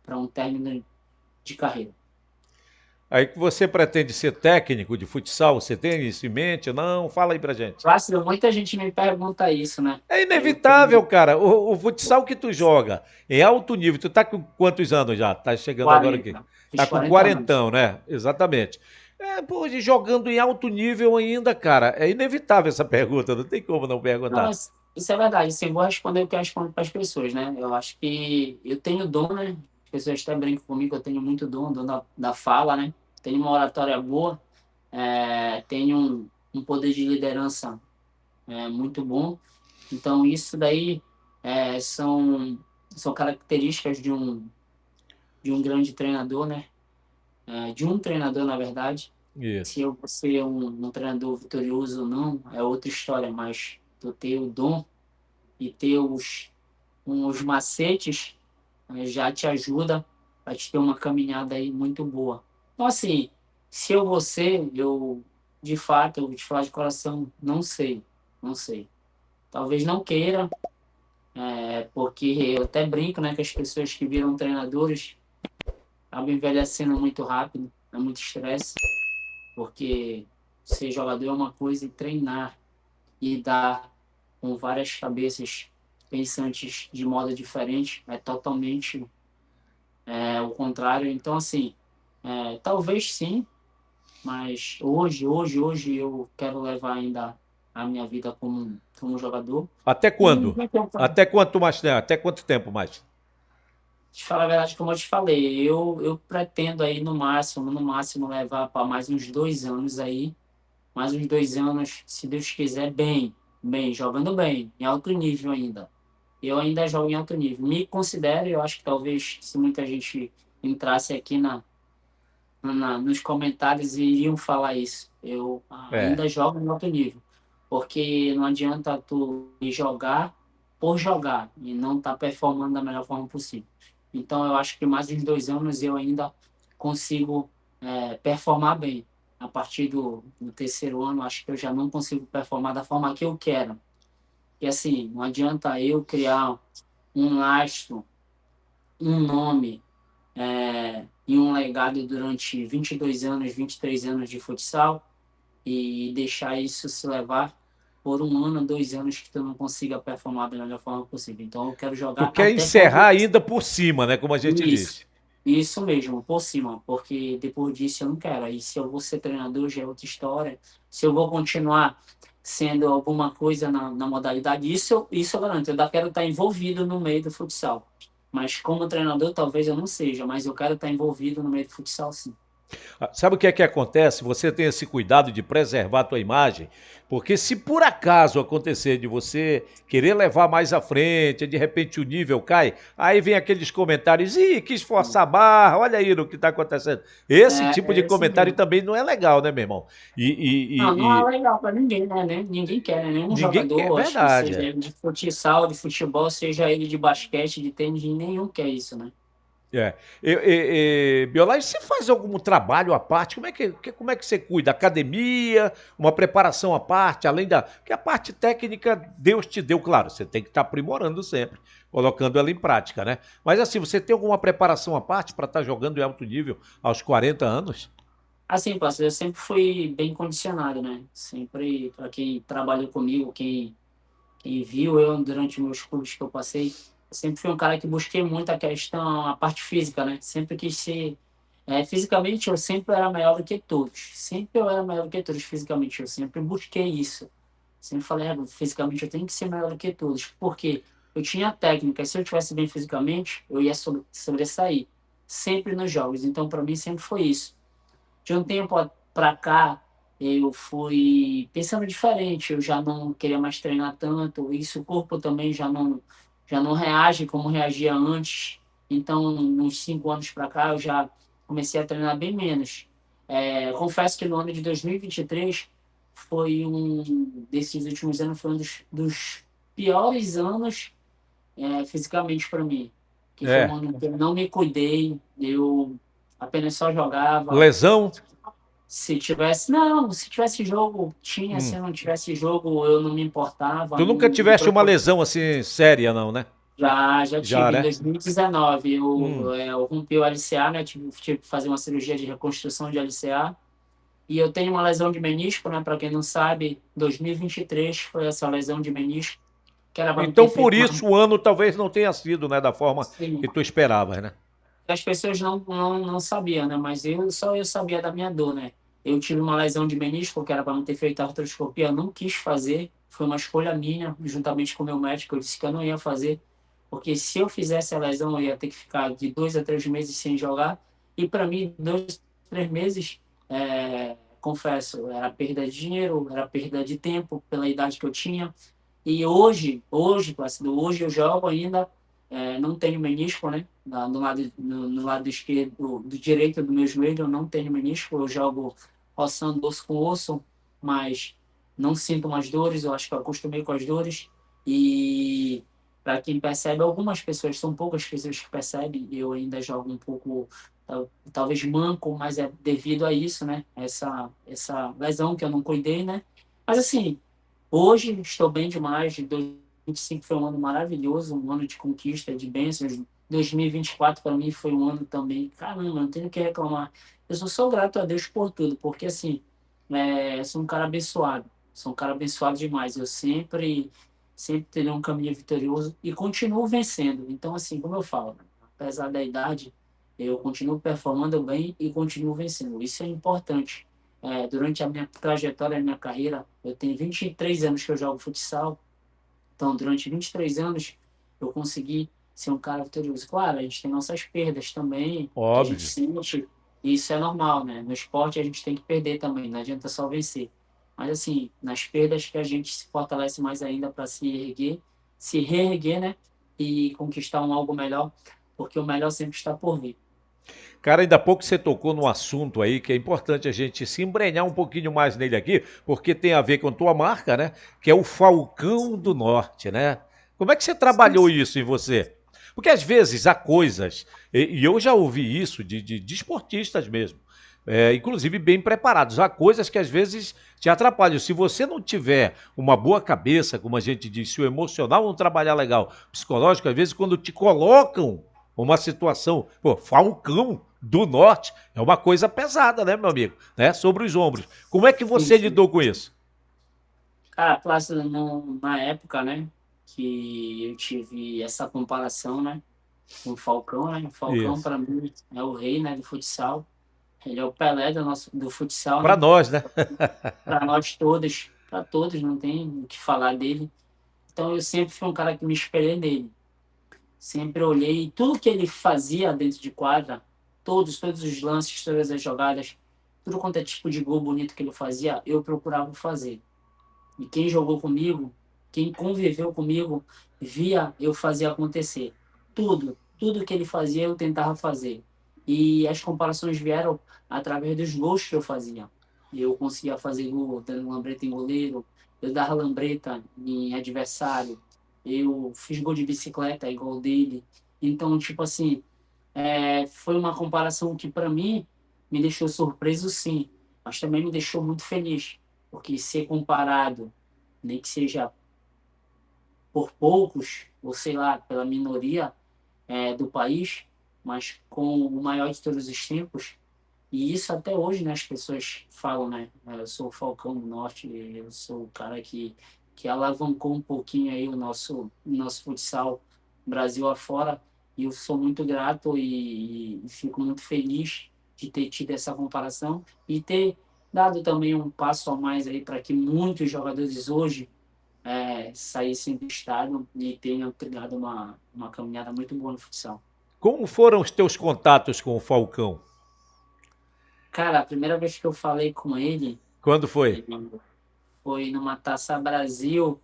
para um término de carreira. Aí que você pretende ser técnico de futsal, você tem isso em mente? Não? Fala aí pra gente. Fácil, muita gente me pergunta isso, né? É Eu inevitável, tenho cara. O futsal que tu joga em alto nível, tu tá com quantos anos já? Tá chegando agora aqui. 40, Tá fiz com 40 anos. quarentão, né? Exatamente. É, pô, e jogando em alto nível ainda, cara. É inevitável essa pergunta, não tem como não Não, perguntar. mas isso é verdade. Assim, eu vou responder o que eu respondo para as pessoas, né? Eu acho que eu tenho dom, né? As pessoas até brincam comigo, eu tenho muito dom da fala, né? Tenho uma oratória boa, tenho um poder de liderança muito bom. Então, isso daí são características de um grande treinador, né? De um treinador, na verdade. Se Isso. eu vou ser um treinador vitorioso ou não, é outra história, mas tu ter o dom e ter os macetes já te ajuda a te ter uma caminhada aí muito boa. Então, assim, se eu vou ser, eu, de fato, eu vou te falar de coração, não sei, não sei. Talvez não queira, porque eu até brinco, né, que as pessoas que viram treinadores acabam envelhecendo muito rápido, é muito estresse, porque ser jogador é uma coisa e treinar e dar com várias cabeças pensantes de modo diferente é totalmente o contrário. Então, assim, talvez sim, mas hoje eu quero levar ainda a minha vida como jogador. Até E quando? Até quanto mais tempo? Até quanto tempo mais? te falar a verdade, como eu te falei, eu pretendo aí no máximo levar para mais uns 2 anos aí, mais uns 2 anos, se Deus quiser, bem, jogando bem, em alto nível ainda. Eu ainda jogo em alto nível. Me considero, eu acho que talvez se muita gente entrasse aqui nos comentários iriam falar isso. Eu É. ainda jogo em alto nível. Porque não adianta tu ir jogar por jogar e não estar performando da melhor forma possível. Então eu acho que mais uns 2 anos eu ainda consigo performar bem. A partir do terceiro ano, acho que eu já não consigo performar da forma que eu quero. E assim, não adianta eu criar um lastro, um nome e um legado durante 22 anos, 23 anos de futsal e deixar isso se levar por 1 ano, 2 anos que tu não consiga performar da melhor forma possível. Então eu quero Tu jogar quer até encerrar quando ainda por cima, né? Como a gente isso. disse. Isso mesmo, por cima, porque depois disso eu não quero. Aí se eu vou ser treinador já é outra história. Se eu vou continuar sendo alguma coisa na modalidade, isso eu garanto. Eu ainda quero estar envolvido no meio do futsal. Mas como treinador talvez eu não seja, mas eu quero estar envolvido no meio do futsal sim. Ah, sabe o que é que acontece? Você tem esse cuidado de preservar a tua imagem, porque se por acaso acontecer de você querer levar mais à frente, de repente o nível cai, aí vem aqueles comentários, ih, quis forçar a barra, olha aí no que está acontecendo. Esse tipo de É isso comentário mesmo. também não é legal, né, meu irmão? Não, não E é legal para ninguém, né? Ninguém quer, né? Nenhum ninguém quer, jogador, acho que verdade. seja É. ele de futsal, de futebol, seja ele de basquete, de tênis, nenhum quer isso, né? É. Biolai, você faz algum trabalho à parte? Como é que você cuida? Academia, uma preparação à parte, além da. Porque a parte técnica Deus te deu, claro, você tem que estar aprimorando sempre, colocando ela em prática, né? Mas assim, você tem alguma preparação à parte para estar jogando em alto nível aos 40 anos? Assim, parceiro, eu sempre fui bem condicionado, né? Sempre, para quem trabalhou comigo, quem viu eu durante meus clubes que eu passei, eu sempre fui um cara que busquei muito a questão, a parte física, né? Sempre quis ser. Fisicamente, eu sempre era melhor do que todos. Sempre eu era melhor do que todos, fisicamente. Eu sempre busquei isso. Sempre falei, fisicamente eu tenho que ser melhor do que todos. Porque eu tinha técnica, e se eu tivesse bem fisicamente, eu ia sobressair. Sempre nos jogos. Então, para mim, sempre foi isso. De um tempo para cá, eu fui pensando diferente, eu já não queria mais treinar tanto, isso o corpo também já não reage como reagia antes. Então, uns 5 anos para cá, eu já comecei a treinar bem menos. Confesso que no ano de 2023 foi desses últimos anos, foi um dos piores anos fisicamente para mim, que foi um É. ano que eu não me cuidei, eu apenas só jogava. Lesão? Se tivesse, não, se tivesse jogo, tinha, Hum. se não tivesse jogo, eu não me importava, Tu não nunca me tiveste uma preocupava. lesão assim séria, não, né? Já Já, tive, em né? 2019, Hum. eu rompi o LCA, né, tive que fazer uma cirurgia de reconstrução de LCA, e eu tenho uma lesão de menisco, né, para quem não sabe, 2023 foi essa lesão de menisco, que era para me ter Então, por feito uma... isso, o ano talvez não tenha sido, né, da forma Sim, que tu esperavas, né? as pessoas não sabiam, né? Mas só eu sabia da minha dor, né? Eu tive uma lesão de menisco, que era para não ter feito a artroscopia, eu não quis fazer, foi uma escolha minha, juntamente com o meu médico, eu disse que eu não ia fazer, porque se eu fizesse a lesão, eu ia ter que ficar de 2 a 3 meses sem jogar, e para mim, 2, 3 meses, confesso, era perda de dinheiro, era perda de tempo pela idade que eu tinha, e hoje, Plácido, hoje eu jogo ainda, não tenho menisco, né? No lado esquerdo, do direito do meu joelho, eu não tenho menisco, eu jogo roçando osso com osso, mas não sinto mais dores, eu acho que eu acostumei com as dores. E para quem percebe, algumas pessoas, são poucas pessoas que percebem, eu ainda jogo um pouco, talvez manco, mas é devido a isso, né? Essa lesão que eu não cuidei, né? Mas assim, hoje estou bem demais. 2025 foi um ano maravilhoso, um ano de conquista, de bênçãos. 2024 para mim foi um ano também. Caramba, não tenho o que reclamar. Eu sou só grato a Deus por tudo, porque assim, sou um cara abençoado. Sou um cara abençoado demais. Eu sempre terei um caminho vitorioso e continuo vencendo. Então, assim, como eu falo, apesar da idade, eu continuo performando bem e continuo vencendo. Isso é importante. Durante a minha trajetória, a minha carreira, eu tenho 23 anos que eu jogo futsal, então durante 23 anos eu consegui ser um cara vitorioso. Claro, a gente tem nossas perdas também, que a gente Óbvio. sente, e isso é normal, né? No esporte a gente tem que perder também, não adianta só vencer. Mas assim, nas perdas que a gente se fortalece mais ainda para se erguer, se reerguer, né? E conquistar um algo melhor, porque o melhor sempre está por vir. Cara, ainda há pouco você tocou num assunto aí que é importante a gente se embrenhar um pouquinho mais nele aqui, porque tem a ver com tua marca, né? Que é o Falcão do Norte, né? Como é que você trabalhou isso em você? Porque às vezes há coisas, e eu já ouvi isso de esportistas mesmo, inclusive bem preparados. Há coisas que às vezes te atrapalham. Se você não tiver uma boa cabeça, como a gente diz, se o emocional não trabalhar legal, psicológico, às vezes quando te colocam uma situação, pô, Falcão do Norte é uma coisa pesada, né, meu amigo? Né? Sobre os ombros. Como é que você Isso. lidou com isso? Cara, Plácido, na época, né, que eu tive essa comparação, né, com o Falcão, né, o Falcão Isso. para mim é o rei, né, do futsal, ele é o Pelé do futsal, Para né, nós, né? para nós todos, para todos, não tem o que falar dele. Então eu sempre fui um cara que me espelhei nele, sempre olhei tudo que ele fazia dentro de quadra, todos os lances, todas as jogadas, tudo quanto é tipo de gol bonito que ele fazia, eu procurava fazer. E quem jogou comigo, quem conviveu comigo, via eu fazer acontecer. Tudo que ele fazia, eu tentava fazer. E as comparações vieram através dos gols que eu fazia. Eu conseguia fazer gol dando lambreta em goleiro, eu dava lambreta em adversário, eu fiz gol de bicicleta igual dele. Então, tipo assim, foi uma comparação que para mim me deixou surpreso, sim, mas também me deixou muito feliz, porque ser comparado, nem que seja por poucos, ou sei lá, pela minoria do país, mas com o maior de todos os tempos, e isso até hoje, né, as pessoas falam, né, eu sou o Falcão do Norte, eu sou o cara que alavancou um pouquinho aí o nosso futsal Brasil afora, e eu sou muito grato e fico muito feliz de ter tido essa comparação e ter dado também um passo a mais aí para que muitos jogadores hoje saíssem do estado e tenham criado uma caminhada muito boa no futsal. Como foram os teus contatos com o Falcão? Cara, a primeira vez que eu falei com ele, Quando foi? ele foi numa Taça Brasil.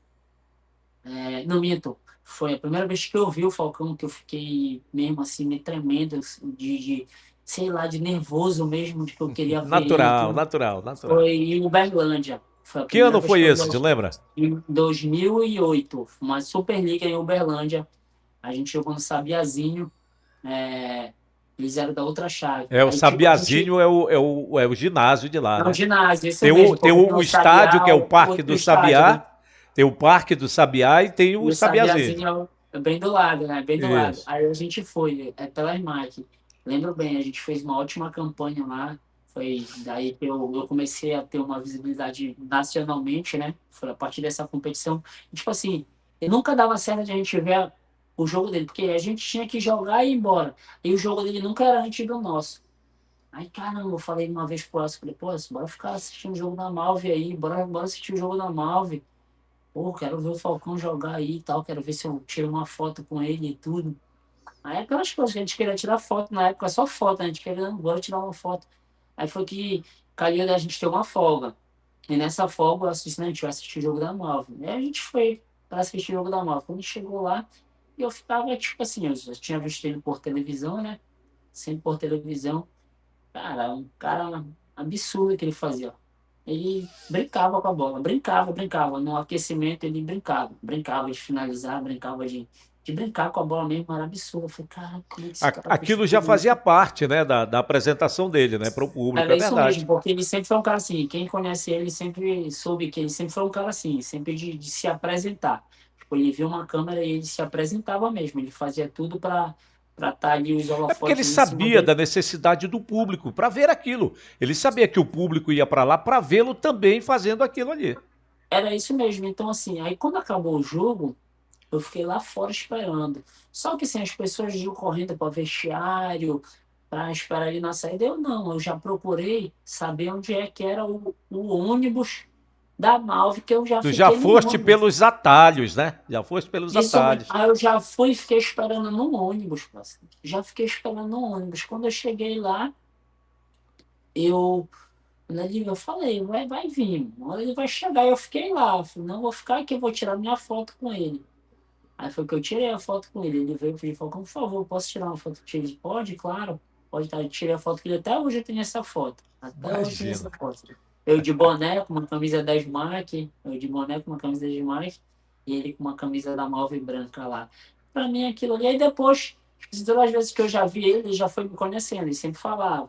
Não minto, foi a primeira vez que eu vi o Falcão que eu fiquei mesmo assim, me tremendo, assim, sei lá, de nervoso mesmo, de que eu queria ver ele. Natural, natural, natural. Foi em Uberlândia. Foi a Que primeira ano vez foi que eu vi esse, te lembra? em 2008, uma Superliga em Uberlândia. A gente jogou no Sabiazinho. Eles eram da outra chave. É, o Aí, tipo, a gente. Sabiazinho é o ginásio de lá, Não, né? ginásio, isso Tem o, mesmo, tem porque o, tem o o estádio, que Sabiá, é o o Parque outro do estádio, né? Sabiá, tem o Parque do Sabiá e tem E o o Sabiazinho. Sabiazinho é bem do lado, né? Bem do lado. Isso. Aí a gente foi, pela SMAC. Lembro bem, a gente fez uma ótima campanha lá. Foi daí que eu comecei a ter uma visibilidade nacionalmente, né? Foi a partir dessa competição. E, tipo assim, e nunca dava certo de a gente ver o jogo dele, porque a gente tinha que jogar e ir embora. E o jogo dele nunca era antes do nosso. Aí, caramba, eu falei uma vez pro Aço, falei, pô, bora ficar assistindo o jogo da Malve aí, bora assistir o jogo da Malve. Pô, quero ver o Falcão jogar aí e tal, quero ver se eu tiro uma foto com ele e tudo. Aí aquelas coisas que a gente queria tirar foto, na época só foto, né? A gente queria, bora tirar uma foto. Aí foi que calhou da gente ter uma folga. E nessa folga eu assisti, né, a gente vai assistir o jogo da Malve. Aí a gente foi para assistir o jogo da Malve. Quando chegou lá, eu ficava, tipo assim, eu já tinha visto ele por televisão, né? Sempre por televisão. Cara, um cara absurdo que ele fazia. Ele brincava com a bola, brincava. No aquecimento ele brincava de finalizar, brincava de brincar com a bola mesmo, era absurdo. Eu falei, cara, como é que esse cara fez Aquilo já tudo fazia isso? parte, né, da apresentação dele, né, para o público, Era é isso verdade. mesmo, porque ele sempre foi um cara assim. Quem conhece ele sempre soube que ele sempre foi um cara assim, sempre de se apresentar. Tipo, ele via uma câmera e ele se apresentava mesmo, ele fazia tudo para estar ali os É porque ele holofotes em cima sabia dele. da necessidade do público para ver aquilo. Ele sabia que o público ia para lá para vê-lo também fazendo aquilo ali. Era isso mesmo. Então, assim, aí quando acabou o jogo, eu fiquei lá fora esperando. Só que assim, as pessoas iam correndo para o vestiário, para esperar ele na saída. Eu não, eu já procurei saber onde é que era o ônibus da Malve, que eu já Tu já fiquei no foste ônibus. pelos atalhos, né? Já foste pelos Isso, atalhos. aí eu já fui e fiquei esperando no ônibus, parceiro. Já fiquei esperando no ônibus. Quando eu cheguei lá, eu, eu falei, vai vir, uma hora ele vai chegar. Eu fiquei lá, eu falei, não vou ficar aqui, eu vou tirar minha foto com ele. Aí foi que eu tirei a foto com ele. Ele veio e falou, por favor, posso tirar uma foto com ele? Pode, claro. Pode, tá. Eu tirei a foto com ele. Até hoje eu tenho essa foto. Até hoje eu tenho essa Imagina. foto. Eu de boné, com uma camisa da Smack. Eu de boné, com uma camisa da Smack. E ele com uma camisa da Malve branca lá. Pra mim, aquilo ali. Aí depois, tipo assim, todas as vezes que eu já vi ele, ele já foi me conhecendo. Ele sempre falava,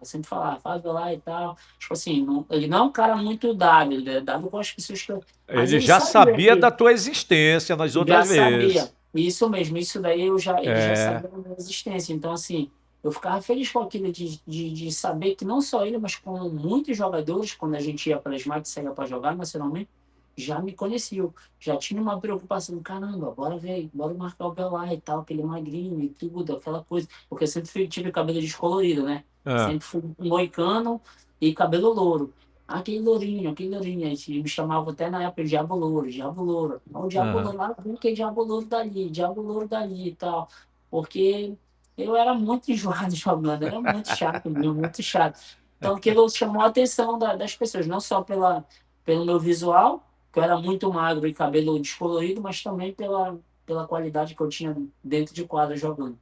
Fábio lá e tal. Tipo assim, ele não é um cara muito dado. Ele é dado com as pessoas que Mas Ele ele já sabia sabia da que tua existência nas já outras vezes. sabia. Isso mesmo, isso daí ele já É. sabia da minha existência. Então, assim, eu ficava feliz com aquilo de saber que não só ele, mas como muitos jogadores, quando a gente ia para a Smack, saía para jogar nacionalmente, já me conheciam. Já tinha uma preocupação, caramba, bora ver, bora marcar o Belá e tal, aquele magrinho e tudo, aquela coisa. Porque eu sempre tive cabelo descolorido, né? Ah, Sempre fui moicano e cabelo louro. Aquele lourinho, aí me chamava até na época de Diabo Louro, Diabo Louro. Não, Diabo aham. Louro, lá que é Diabo Louro dali, Diabo Louro dali e tal. Porque eu era muito enjoado jogando, era muito chato mesmo, muito chato. Então aquilo chamou a atenção das pessoas, não só pelo meu visual, que eu era muito magro e cabelo descolorido, mas também pela qualidade que eu tinha dentro de quadra jogando.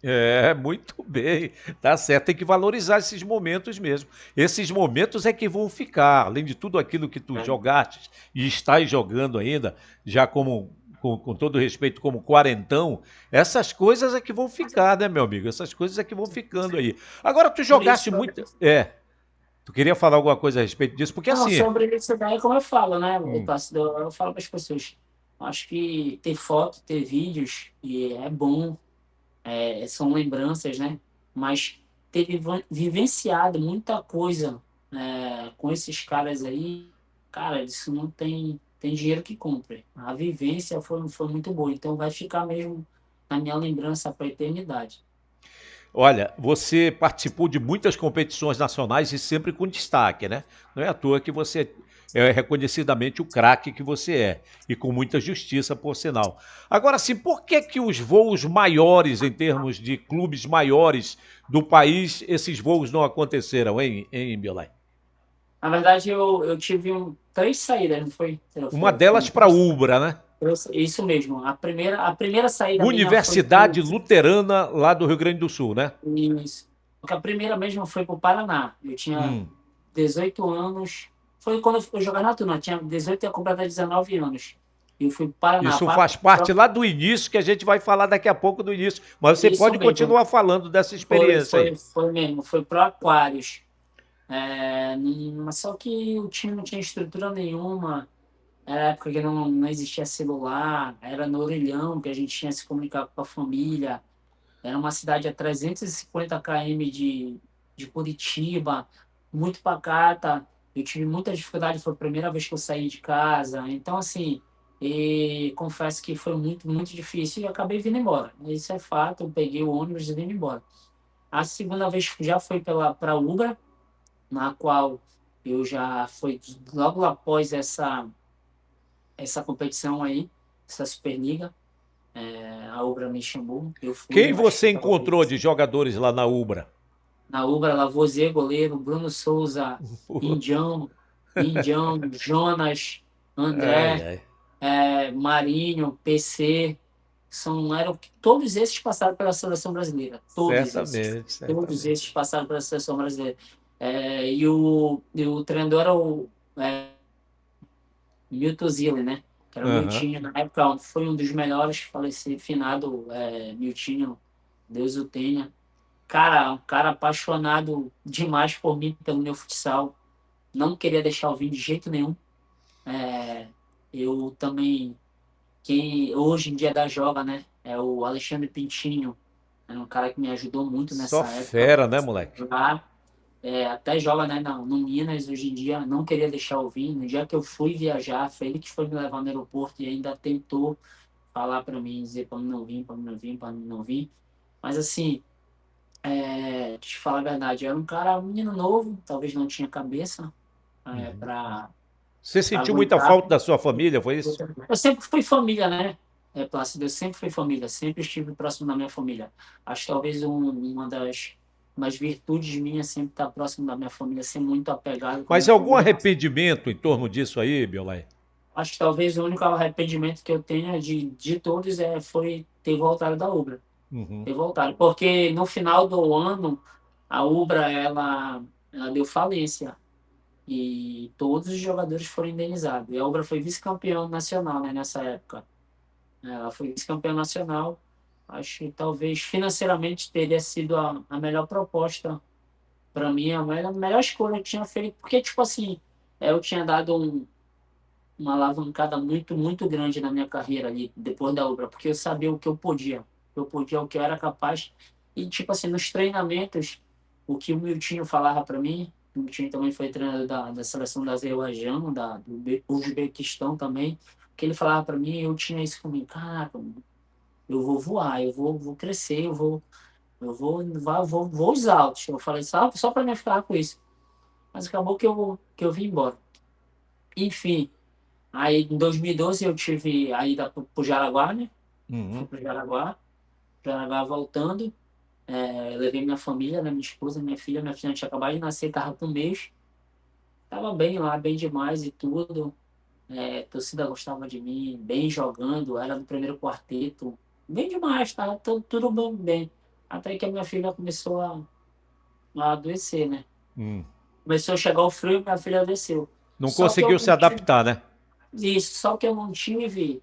É, muito bem. Tá certo, tem que valorizar esses momentos mesmo. Esses momentos é que vão ficar, além de tudo aquilo que tu Né? jogaste e estás jogando ainda, já com todo respeito, como quarentão, essas coisas é que vão ficar, né, meu amigo? Essas coisas é que vão ficando aí. Agora, tu Por jogaste isso, muito. Tu queria falar alguma coisa a respeito disso? Porque não, assim. sobre isso daí, como eu falo, né? Hum. Eu falo para as pessoas, acho que ter foto, ter vídeos, e é bom, são lembranças, né? Mas ter vivenciado muita coisa com esses caras aí, cara, isso não tem dinheiro que compre. A vivência foi muito boa, então vai ficar mesmo na minha lembrança para a eternidade. Olha, você participou de muitas competições nacionais e sempre com destaque, né? Não é à toa que você é reconhecidamente o craque que você é, e com muita justiça, por sinal. Agora sim, por que que os voos maiores, em termos de clubes maiores do país, esses voos não aconteceram, hein, Biolay? Na verdade, eu tive três saídas, não foi? Uma Foram delas para três. Ubra, né? Isso mesmo. A primeira saída minha foi Universidade Luterana, lá do Rio Grande do Sul, né? isso. Porque a primeira mesmo foi para o Paraná. Eu tinha Hum. 18 anos. Foi quando eu jogava na turma. Eu tinha 18 e ia completar 19 anos. Eu fui para o Paraná, Isso faz parte lá do início, que a gente vai falar daqui a pouco do início. Mas você isso pode mesmo, continuar falando dessa experiência aí. foi mesmo, foi pro Aquários. Mas só que o time não tinha estrutura nenhuma, era época que não existia celular, era no orelhão que a gente tinha que se comunicar com a família. Era uma cidade a 350 km de Curitiba, muito pacata. Eu tive muita dificuldade, foi a primeira vez que eu saí de casa. Então, assim, confesso que foi muito, muito difícil e acabei vindo embora. Isso é fato, eu peguei o ônibus e vim embora. A segunda vez já foi para Ubra, na qual eu já fui logo após essa competição aí, essa Superliga. A Ubra me chamou, eu Quem fui, acho que você estava encontrou de jogadores lá na Ubra? na Ubra, Lavoisier, goleiro, Bruno Souza, Indião, Jonas, Ai, André, ai. Marinho, PC, todos esses passaram pela seleção brasileira, Certamente, todos certamente. esses passaram pela seleção brasileira. E o treinador era o Milton Zilli, né? Que era o Aham. Miltinho, na época foi um dos melhores, falecido, finado Miltinho, Deus o tenha. Cara, um cara apaixonado demais por mim, pelo meu futsal. Não queria deixar eu vir de jeito nenhum. É, eu também, quem hoje em dia dá joga, né? É o Alexandre Pintinho. É um cara que me ajudou muito Só nessa época. fera, né, moleque? Jogar. Até joga, né, no Minas hoje em dia. Não queria deixar eu vir. No dia que eu fui viajar, foi ele que foi me levar no aeroporto e ainda tentou falar para mim, dizer para mim não vir, para mim não vir, para mim não vir. Mas assim, te falar a verdade, eu era um menino novo, talvez não tinha cabeça Uhum. para Você sentiu muita aguentar. falta da sua família, foi isso? Eu sempre fui família, né, Plácido? Eu sempre fui família, sempre estive próximo da minha família. Acho que talvez uma das virtudes minhas é sempre estar próximo da minha família, ser muito apegado com a Mas minha algum família. arrependimento em torno disso aí, Biolay? Acho que talvez o único arrependimento que eu tenha de todos foi ter voltado da Ubra. Uhum. Ter voltado. Porque no final do ano, a Ubra ela deu falência. E todos os jogadores foram indenizados. E a Ubra foi vice-campeão nacional, né, nessa época. Ela foi vice-campeã nacional. Acho que talvez financeiramente teria sido a melhor proposta para mim, a melhor escolha que eu tinha feito. Porque, tipo assim, eu tinha dado uma alavancada muito, muito grande na minha carreira ali, depois da Ubra, porque eu sabia o que eu podia. O que eu era capaz. E, tipo assim, nos treinamentos, o que o Miltinho falava para mim, o Miltinho também foi treinador da seleção da Azerbaijão, do Uzbequistão também, o que ele falava para mim, eu tinha isso comigo, caraca, eu vou voar, eu vou crescer, eu vou os altos. Eu falei, só para me ficar com isso. Mas acabou que eu vim embora. Enfim, aí em 2012 eu tive a ida para o Jaraguá, né? Fui Uhum. para o Jaraguá voltando. Levei minha família, né? Minha esposa, minha filha tinha acabado de nascer, estava com um mês. Tava bem lá, bem demais e tudo. A torcida gostava de mim, bem jogando, era no primeiro quarteto. Bem demais, tá? Tudo bem, bem. Até que a minha filha começou a adoecer, né? Hum. Começou a chegar o frio e minha filha adoeceu. Não Só que eu conseguiu se não tive adaptar, né? isso, só que eu não tive,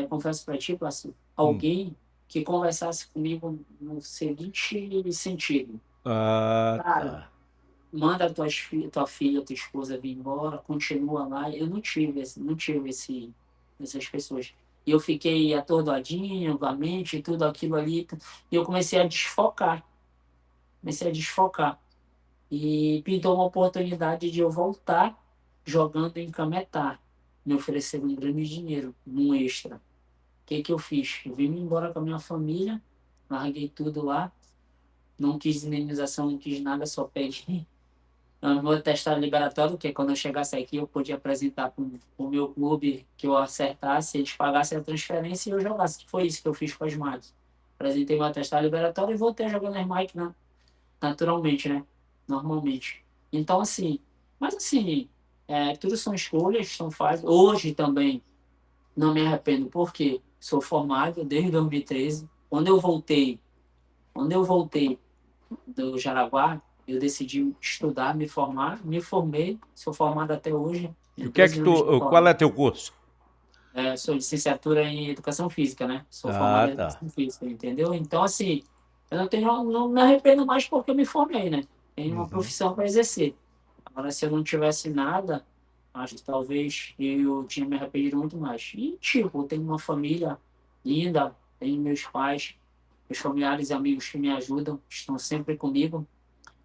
confesso para ti, assim, Hum. alguém que conversasse comigo no seguinte sentido. Ah, Cara, tá. manda tua filha, tua esposa vir embora, continua lá. Eu não tive essas pessoas. E eu fiquei atordoadinho, com a mente, tudo aquilo ali. E eu comecei a desfocar. Comecei a desfocar. E pintou uma oportunidade de eu voltar jogando em Cametá. Me ofereceram um grande dinheiro, um extra. O que que eu fiz? Eu vim embora com a minha família, larguei tudo lá, não quis indenização, não quis nada, só peguei o meu atestado liberatório, que quando eu chegasse aqui eu podia apresentar para o meu clube que eu acertasse, eles pagassem a transferência e eu jogasse. Foi isso que eu fiz com as Mike. Apresentei meu atestado liberatório e voltei a jogar nas Mike, né? Naturalmente, né? Normalmente. Então, assim, mas assim, tudo são escolhas, são fases. Hoje também não me arrependo, porque sou formado desde 2013. Quando eu voltei do Jaraguá, eu decidi estudar, me formar, me formei, sou formado até hoje, E tenho o que é que 12 anos de qual forma. é teu curso? Sou licenciatura em Educação Física, né? Sou formado Ah, em tá. Educação Física, entendeu? Então, assim, eu não me arrependo mais porque eu me formei, né? Tenho uma Uhum. profissão para exercer. Agora, se eu não tivesse nada, acho que talvez eu tinha me arrependido muito mais. E, tipo, eu tenho uma família linda, tenho meus pais, meus familiares e amigos que me ajudam, estão sempre comigo.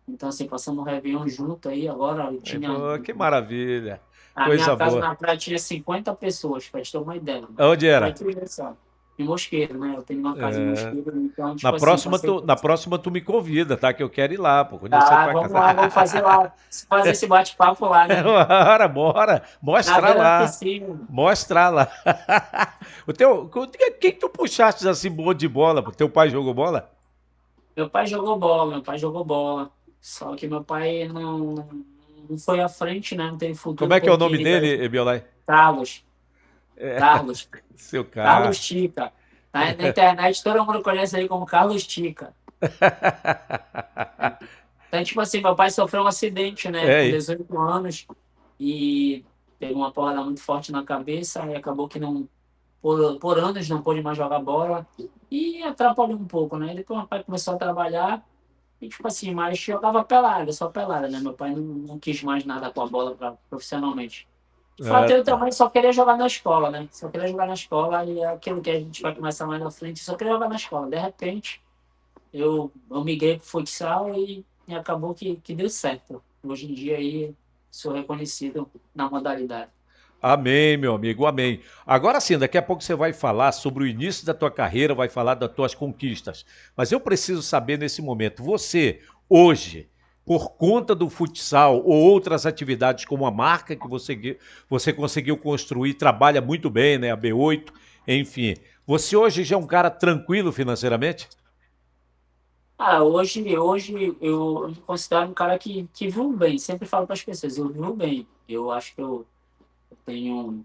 Então, assim, passando um Réveillon junto aí, agora eu Aí, tinha. pô, que maravilha. A minha Coisa casa boa. na praia tinha 50 pessoas, para te ter uma ideia. Onde Pra era? te ver só. Em Mosqueiro, né? Eu tenho uma casa em Mosqueiro, então, Na tipo assim, próxima, passei. tu me convida, tá? Que eu quero ir lá, pô, conhecer Tá, tua vamos casa. lá, vamos fazer lá. Fazer esse bate-papo lá, né? Bora, bora. Na Mostra beira da lá. piscina. Mostra lá. Quem tu puxaste assim bom de bola? Pô? Teu pai jogou bola? Meu pai jogou bola, meu pai jogou bola. Só que meu pai não foi à frente, né? Não teve Como futuro é que é o porque nome ele dele, Biolai? Carlos, Carlos, Seu Carlos cara. Tica. Na internet todo mundo conhece ele como Carlos Tica. Então, tipo assim, meu pai sofreu um acidente, né, É com aí. 18 anos e teve uma porrada muito forte na cabeça e acabou que não, por anos não pôde mais jogar bola e atrapalhou um pouco, né? Depois meu pai começou a trabalhar e, tipo assim, mas jogava pelada, só pelada, né? Meu pai não quis mais nada com a bola profissionalmente. De fato, Ah, eu tá. também só queria jogar na escola, né? Só queria jogar na escola e é aquilo que a gente vai começar mais na frente, só queria jogar na escola. De repente, eu migrei pro futsal e acabou que deu certo. Hoje em dia aí sou reconhecido na modalidade. Amém, meu amigo, amém. Agora sim, daqui a pouco você vai falar sobre o início da tua carreira, vai falar das tuas conquistas. Mas eu preciso saber nesse momento, você, hoje, por conta do futsal ou outras atividades como a marca que você conseguiu construir, trabalha muito bem, né? A B8, enfim. Você hoje já é um cara tranquilo financeiramente? Hoje eu me considero um cara que vivo bem. Sempre falo para as pessoas, eu vivo bem. Eu acho que eu tenho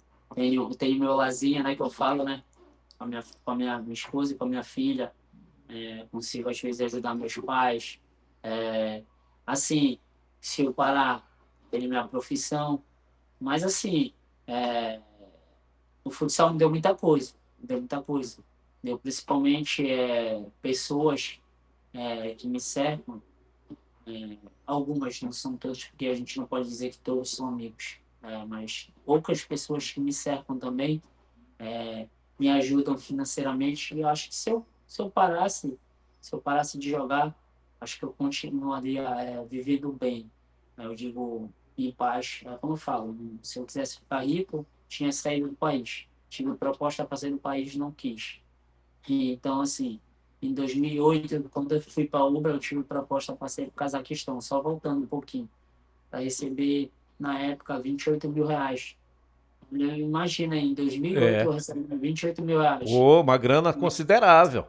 meu lazinho, né, que eu falo, né, minha esposa e com a minha filha. Consigo, às vezes, ajudar meus pais. É, assim, se eu parar, tenho minha profissão. Mas, assim, é, o futsal me deu muita coisa. Me deu muita coisa. Deu principalmente pessoas que me cercam. Algumas, não são todas, porque a gente não pode dizer que todos são amigos. Mas poucas pessoas que me cercam também me ajudam financeiramente. E eu acho que se eu parasse de jogar, acho que eu continuaria vivendo bem. Eu digo em paz, como eu falo, se eu quisesse ficar rico, tinha saído do país. Tive proposta para sair do país, não quis. E, então, assim, em 2008, quando eu fui para a Ubra, eu tive proposta para sair para o Cazaquistão, só voltando um pouquinho, para receber, na época, R$ 28 mil. Imagina, em 2008 eu É. recebendo R$ 28 mil. Ô, uma grana considerável.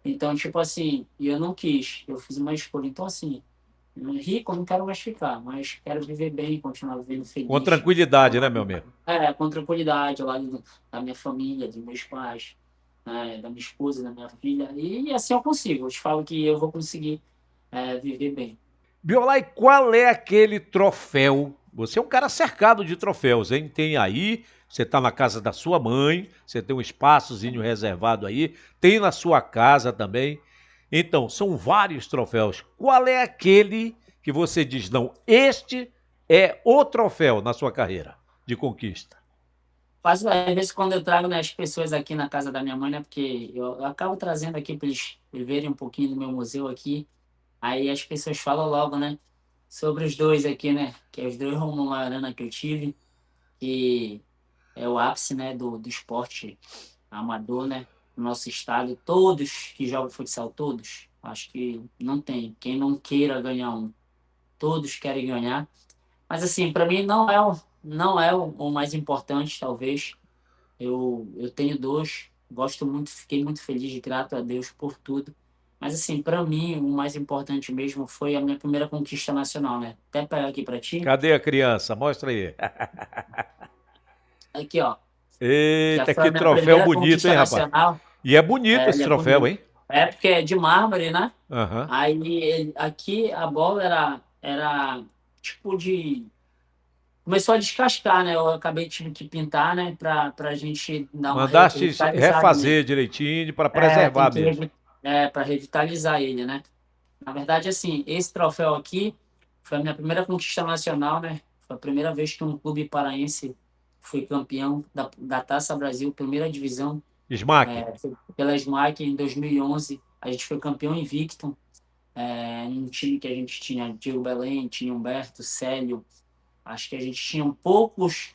Então, tipo assim, eu não quis, eu fiz uma escolha. Então, assim, rico eu não quero mais ficar, mas quero viver bem, continuar vivendo Com feliz, tranquilidade, né, meu amigo? com tranquilidade, ao lado da minha família, dos meus pais, né, da minha esposa, da minha filha. E assim eu consigo, eu te falo que eu vou conseguir viver bem. Biolai, qual é aquele troféu? Você é um cara cercado de troféus, hein? Tem aí, você está na casa da sua mãe, você tem um espaçozinho reservado aí, tem na sua casa também. Então, são vários troféus. Qual é aquele que você diz, não, este é o troféu na sua carreira de conquista? Às vezes, quando eu trago, né, as pessoas aqui na casa da minha mãe, né, porque eu acabo trazendo aqui para eles verem um pouquinho do meu museu aqui, aí as pessoas falam logo, né, sobre os dois aqui, né, que é os dois Romulo Arana que eu tive, que é o ápice, né, do esporte amador, né, no nosso estado. Todos que jogam futsal, todos, acho que não tem quem não queira ganhar um. Todos querem ganhar. Mas, assim, para mim não é o mais importante, talvez. Eu tenho dois, gosto muito, fiquei muito feliz e grato a Deus por tudo. Mas, assim, para mim, o mais importante mesmo foi a minha primeira conquista nacional, né? Até pegar aqui para ti. Cadê a criança? Mostra aí. Aqui, ó. Já Eita, foi que a minha troféu primeira bonito, hein, conquista rapaz? nacional. E é bonito esse Ele é troféu, bonito. hein? É porque é de mármore, né? Aham. Aí aqui a bola era tipo começou a descascar, né? Eu acabei tive que pintar, né? Pra gente dar uma Mandaste revitalizada nele. refazer direitinho para Tem preservar que mesmo. para revitalizar ele, né? Na verdade, assim, esse troféu aqui foi a minha primeira conquista nacional, né? Foi a primeira vez que um clube paraense foi campeão da Taça Brasil, primeira divisão, Smack. foi pela SMAC em 2011. A gente foi campeão invicto, num time que a gente tinha Diego Belém, tinha Humberto, Célio. Acho que a gente tinha poucos,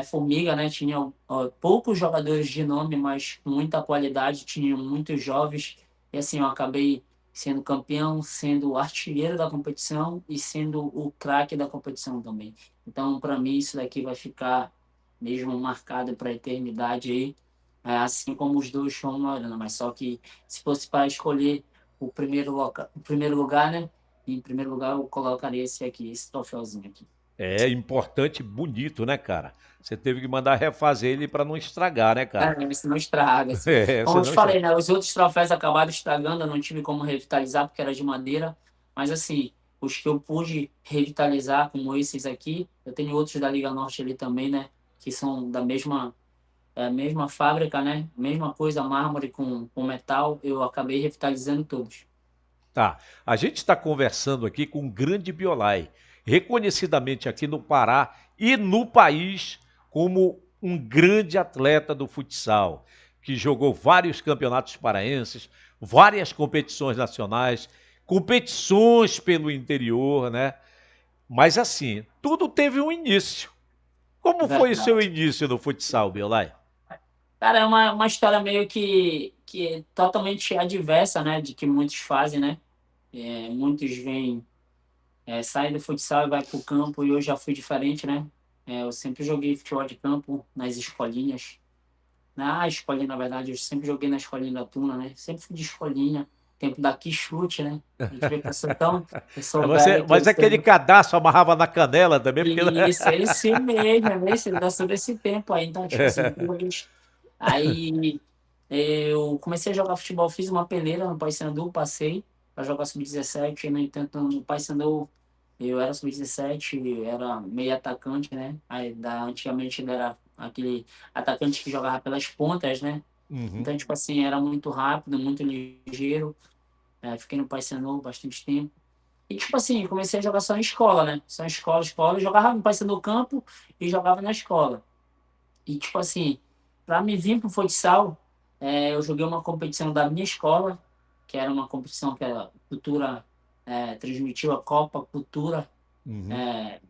Formiga, né? Tinha poucos jogadores de nome, mas com muita qualidade, tinha muitos jovens. E assim, eu acabei sendo campeão, sendo o artilheiro da competição e sendo o craque da competição também. Então, para mim, isso daqui vai ficar mesmo marcado para a eternidade aí, assim como os dois foram na Arena. Mas só que se fosse para escolher o primeiro lugar, né? Em primeiro lugar, eu colocaria esse aqui, esse troféuzinho aqui. É importante e bonito, né, cara? Você teve que mandar refazer ele para não estragar, né, cara? Isso não estraga. Assim. É, Como eu te senão estraga. falei, né? Os outros troféus acabaram estragando, eu não tive como revitalizar porque era de madeira. Mas assim, os que eu pude revitalizar, como esses aqui, eu tenho outros da Liga Norte ali também, né? Que são da mesma fábrica, né? Mesma coisa, mármore com metal, eu acabei revitalizando todos. Tá. A gente está conversando aqui com um grande Biolai, reconhecidamente aqui no Pará e no país como um grande atleta do futsal, que jogou vários campeonatos paraenses, várias competições nacionais, competições pelo interior, né? Mas assim, tudo teve um início. Como foi o seu Verdade. início no futsal, Biolai? Cara, é uma história meio que é totalmente adversa, né? De que muitos fazem, né? Muitos vêm sai do futsal e vai para o campo, e eu já fui diferente, né? Eu sempre joguei futebol de campo nas escolinhas. Na escolinha, na verdade, eu sempre joguei na escolinha da Tuna, né? Sempre fui de escolinha, tempo da chute, né? A gente vê que eu Mas sou você, velho, que eu mas aquele sei. cadastro amarrava na canela também, porque Isso, esse mesmo, esse, ainda sou desse tempo aí. Então, tipo assim, aí eu comecei a jogar futebol, fiz uma peneira no Paysandu, passei para jogar sub-17, no entanto, no Paysandu eu era sub-17, era meio atacante, né? Antigamente ele era aquele atacante que jogava pelas pontas, né? Uhum. Então, tipo assim, era muito rápido, muito ligeiro. Fiquei no Paysandu bastante tempo. E, tipo assim, comecei a jogar só em escola, né? Só em escola, escola. Eu jogava no Paysandu no campo e jogava na escola. E, tipo assim, para me vir pro futsal, eu joguei uma competição da minha escola, que era uma competição que a Cultura transmitiu a Copa Cultura Uhum.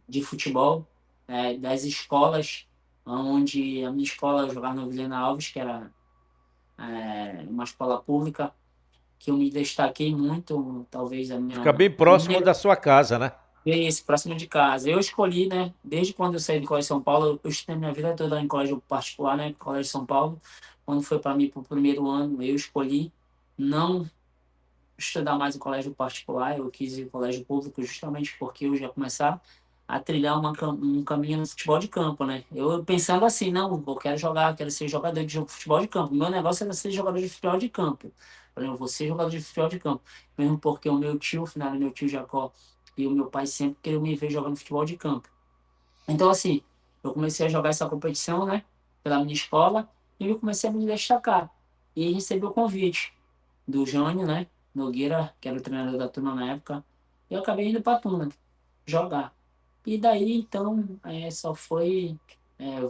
de futebol das escolas, onde a minha escola eu jogava no Vilhena Alves, que era uma escola pública, que eu me destaquei muito, talvez a Fica minha bem próximo da sua casa, né? esse próximo de casa. Eu escolhi, né, desde quando eu saí do Colégio São Paulo, eu estudei minha vida toda em colégio particular, né, Colégio São Paulo. Quando foi para mim para o primeiro ano, eu escolhi não estudar mais em colégio particular, eu quis ir em colégio público justamente porque eu já começar a trilhar um caminho no futebol de campo, né? Eu pensando assim, não, eu quero jogar, quero ser jogador de futebol de campo. Meu negócio era ser jogador de futebol de campo. Falei, eu vou ser jogador de futebol de campo. Mesmo porque o meu tio, final, meu tio Jacó e o meu pai sempre queriam me ver jogando futebol de campo. Então, assim, eu comecei a jogar essa competição, né, pela minha escola, e eu comecei a me destacar. E recebi o convite do Jânio, né, Nogueira, que era o treinador da turma na época, e eu acabei indo para a Tuna jogar. E daí, então, só foi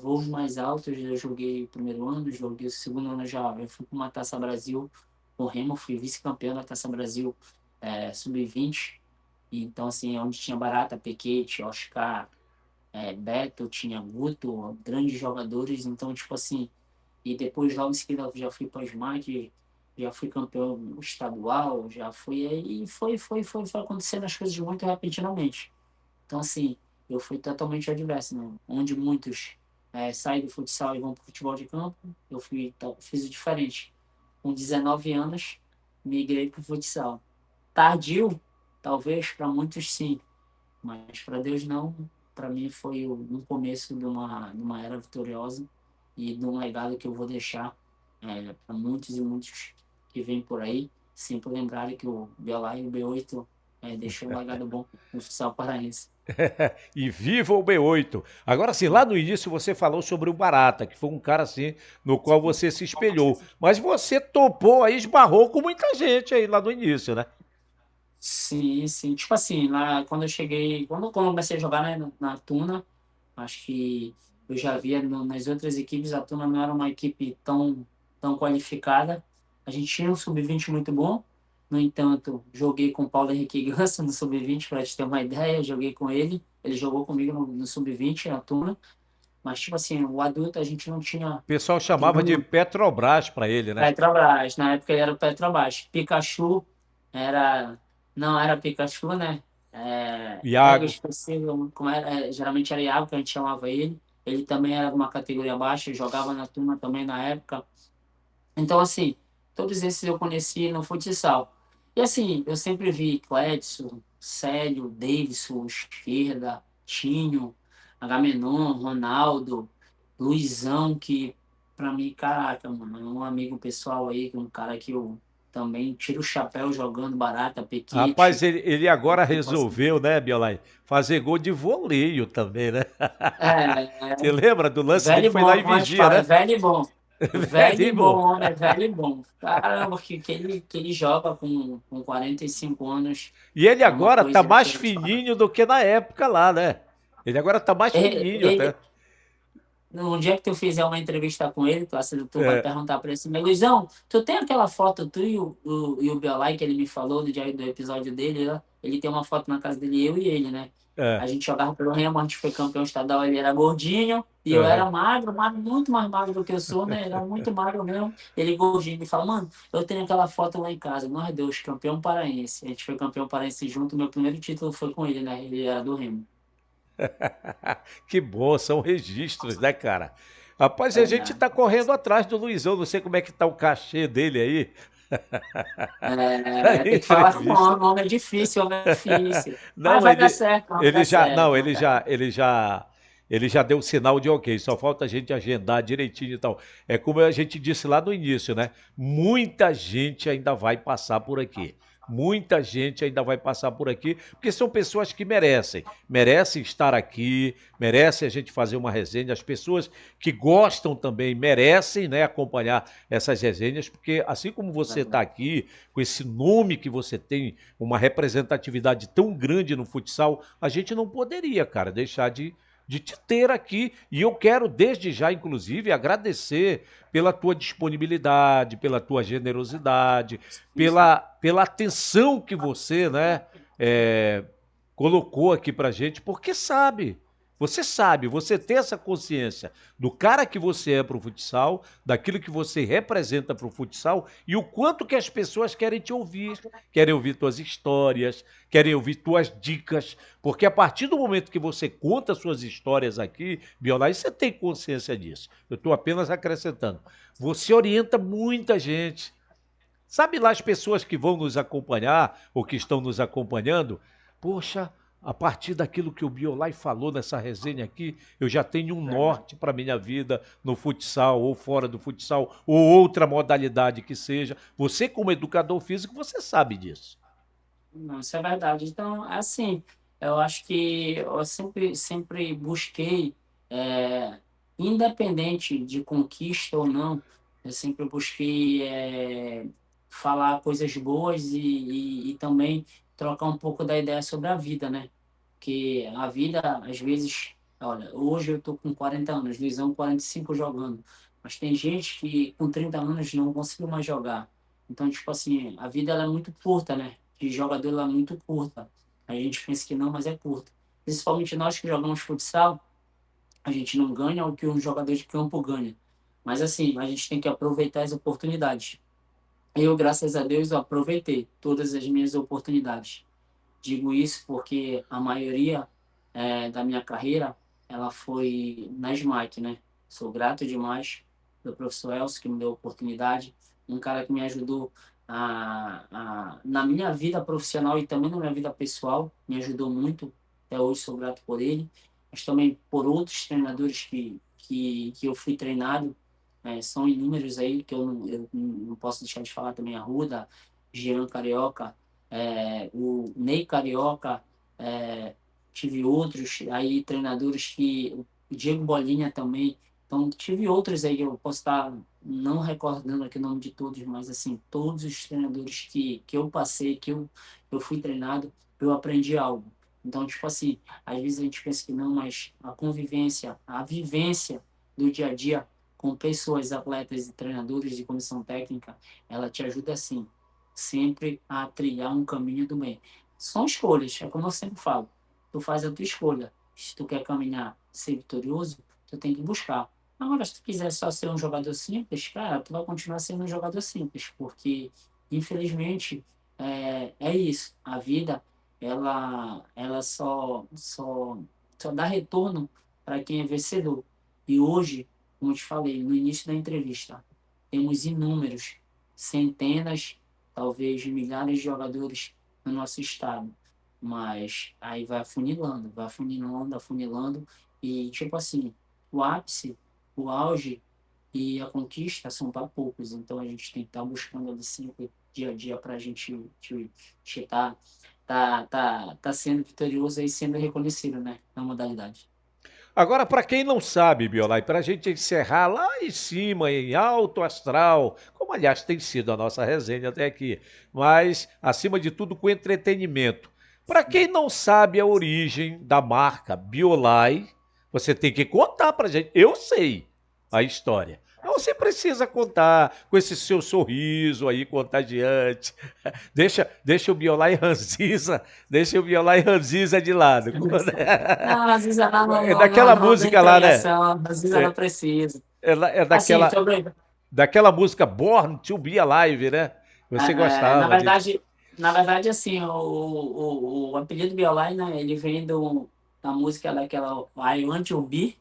voos mais altos. Eu joguei o primeiro ano, joguei o segundo ano já. Eu fui para uma Taça Brasil, o Remo, fui vice-campeão da Taça Brasil sub-20. Então, assim, onde tinha Barata, Pequete, Oscar, Beto, tinha Guto, grandes jogadores. Então, tipo assim, e depois logo em seguida eu já fui para o SMAC, já fui campeão estadual, já fui aí, e foi acontecendo as coisas muito repentinamente. Então, assim, eu fui totalmente adverso, né? Onde muitos saem do futsal e vão para o futebol de campo, fiz o diferente. Com 19 anos, migrei para o futsal. Tardio, talvez, para muitos sim, mas para Deus não. Para mim foi um começo de uma era vitoriosa e de um legado que eu vou deixar para muitos e muitos que vêm por aí, sempre lembrarem que o BLA e o B8 deixou um legado bom no futsal paraense. E viva o B8. Agora, assim, lá no início você falou sobre o Barata, que foi um cara assim no qual você se espelhou. Mas você topou aí, esbarrou com muita gente aí lá no início, né? Sim, sim. Tipo assim, lá, quando eu cheguei, quando eu comecei a jogar, né, na Tuna, acho que eu já via nas outras equipes, a Tuna não era uma equipe tão qualificada. A gente tinha um sub-20 muito bom. No entanto, joguei com o Paulo Henrique Ganso no sub-20, para te ter uma ideia, joguei com ele. Ele jogou comigo no sub-20, na Tuna. Mas, tipo assim, o adulto a gente não tinha, O pessoal chamava de digamos, Petrobras pra ele, né? Petrobras. Na época ele era o Petrobras. Pikachu era. Não era Pikachu, né? Eu Iago. esqueci como era. Geralmente era Iago que a gente chamava ele. Ele também era de uma categoria baixa, jogava na turma também na época. Então, assim, todos esses eu conheci no futsal. E assim, eu sempre vi Cledson, Célio, Davidson, Esquerda, Tinho, Agamenon, Ronaldo, Luizão, que pra mim, caraca, mano, é um amigo pessoal aí, um cara que eu também tiro o chapéu jogando barata, Rapaz, pequite. ele agora Tipo assim, resolveu, né, Biolai, fazer gol de voleio também, né? Você é, lembra do lance dele? velho e Foi lá bom, em como a gente Vigia, fala, é né? velho e bom. Velho e bom, Velho, homem, é velho e bom. Caramba, que ele joga com 45 anos e ele é uma agora tá coisa que mais a gente fala. fininho do que na época lá, né? Ele agora tá mais fininho Ele, até. no dia que tu fizer uma entrevista com ele, tu vai É, perguntar para ele assim, Luizão, tu tem aquela foto, tu e o Biolai, que ele me falou no dia do episódio dele, lá, ele tem uma foto na casa dele, eu e ele, né? A é, gente jogava pelo Remo, a gente foi campeão estadual, ele era gordinho, e eu aham. era magro, magro, muito mais magro do que eu sou, né? Era muito magro mesmo. Ele gordinho, ele fala, mano, eu tenho aquela foto lá em casa, nós dois, campeão paraense. A gente foi campeão paraense junto, meu primeiro título foi com ele, né? Ele era do Remo. Que bom, são registros, né, cara? Rapaz, a gente É, tá correndo atrás do Luizão, não sei como é que tá o cachê dele aí. Pra tem que falar com o entrevista. nome, o nome é difícil, o nome é difícil. Mas Não, vai dar certo, vai ele dar já, não, certo, vai dar certo. ele já deu sinal de ok, só falta a gente agendar direitinho e tal. É como a gente disse lá no início, né? Muita gente ainda vai passar por aqui. Muita gente ainda vai passar por aqui, porque são pessoas que merecem estar aqui, merecem a gente fazer uma resenha. As pessoas que gostam também merecem, né, acompanhar essas resenhas, porque assim como você está aqui, com esse nome que você tem, uma representatividade tão grande no futsal, a gente não poderia, cara, deixar de te ter aqui. E eu quero, desde já, inclusive, agradecer pela tua disponibilidade, pela tua generosidade, Isso. pela atenção que você, né, é, colocou aqui pra gente, porque sabe, você tem essa consciência do cara que você é pro futsal, daquilo que você representa pro futsal e o quanto que as pessoas querem ouvir tuas histórias, querem ouvir tuas dicas, porque a partir do momento que você conta suas histórias aqui, Biolai, você tem consciência disso. Eu estou apenas acrescentando. Você orienta muita gente. Sabe lá as pessoas que vão nos acompanhar ou que estão nos acompanhando? Poxa, a partir daquilo que o Biolai falou nessa resenha aqui, eu já tenho um Verdade. norte para minha vida no futsal ou fora do futsal ou outra modalidade que seja. Você como educador físico, você sabe disso. Não, isso é verdade. Então, assim, eu acho que eu sempre busquei, é, independente de conquista ou não, eu sempre busquei falar coisas boas e também trocar um pouco da ideia sobre a vida, né? Porque a vida, às vezes, olha, hoje eu tô com 40 anos, Luizão 45 jogando, mas tem gente que com 30 anos não conseguiu mais jogar. Então, tipo assim, a vida ela é muito curta, né? De jogador ela é muito curta. A gente pensa que não, mas é curta. Principalmente nós que jogamos futsal, a gente não ganha o que um jogador de campo ganha. Mas assim, a gente tem que aproveitar as oportunidades. Eu, graças a Deus, eu aproveitei todas as minhas oportunidades. Digo isso porque a maioria da minha carreira ela foi na SMAC, né? Sou grato demais do professor Elcio que me deu a oportunidade, um cara que me ajudou na minha vida profissional e também na minha vida pessoal, me ajudou muito, até hoje sou grato por ele, mas também por outros treinadores que eu fui treinado, são inúmeros aí, que eu não posso deixar de falar também, Arruda, Jean Carioca, o Ney Carioca, é, tive outros aí treinadores que o Diego Bolinha também. Então tive outros aí, eu posso estar não recordando aqui o nome de todos, mas assim, todos os treinadores que eu passei, eu fui treinado, eu aprendi algo. Então, tipo assim, às vezes a gente pensa que não, mas a convivência, a vivência do dia a dia com pessoas, atletas e treinadores de comissão técnica, ela te ajuda assim, sempre a trilhar um caminho do bem. São escolhas, é como eu sempre falo. Tu faz a tua escolha. Se tu quer caminhar, ser vitorioso, tu tem que buscar. Agora, se tu quiser só ser um jogador simples, cara, tu vai continuar sendo um jogador simples, porque, infelizmente, é isso. A vida, ela só dá retorno para quem é vencedor. E hoje, como eu te falei no início da entrevista, temos inúmeros, centenas, talvez milhares de jogadores no nosso estado. Mas aí vai afunilando, afunilando. E, tipo assim, o ápice, o auge e a conquista são para poucos. Então a gente tem que estar buscando ali sempre, dia a dia, para a gente estar tá sendo vitorioso e sendo reconhecido, né, na modalidade. Agora, para quem não sabe, Biolai, para a gente encerrar lá em cima, em alto astral, como aliás tem sido a nossa resenha até aqui, mas acima de tudo com entretenimento. Para quem não sabe a origem da marca Biolai, você tem que contar para a gente. Eu sei a história. Mas você precisa contar com esse seu sorriso aí contagiante. Deixa o Biolai Ranziza, deixa o Biolai Ranziza de lado. Não, às vezes ela É daquela não dá música lá, né? empolgação, às vezes ela É, precisa. é Assim, daquela, sobre, daquela música Born to Be Alive, né? Você na gostava de. verdade, assim, o apelido Biolai, né, ele vem da música daquela I Want to Be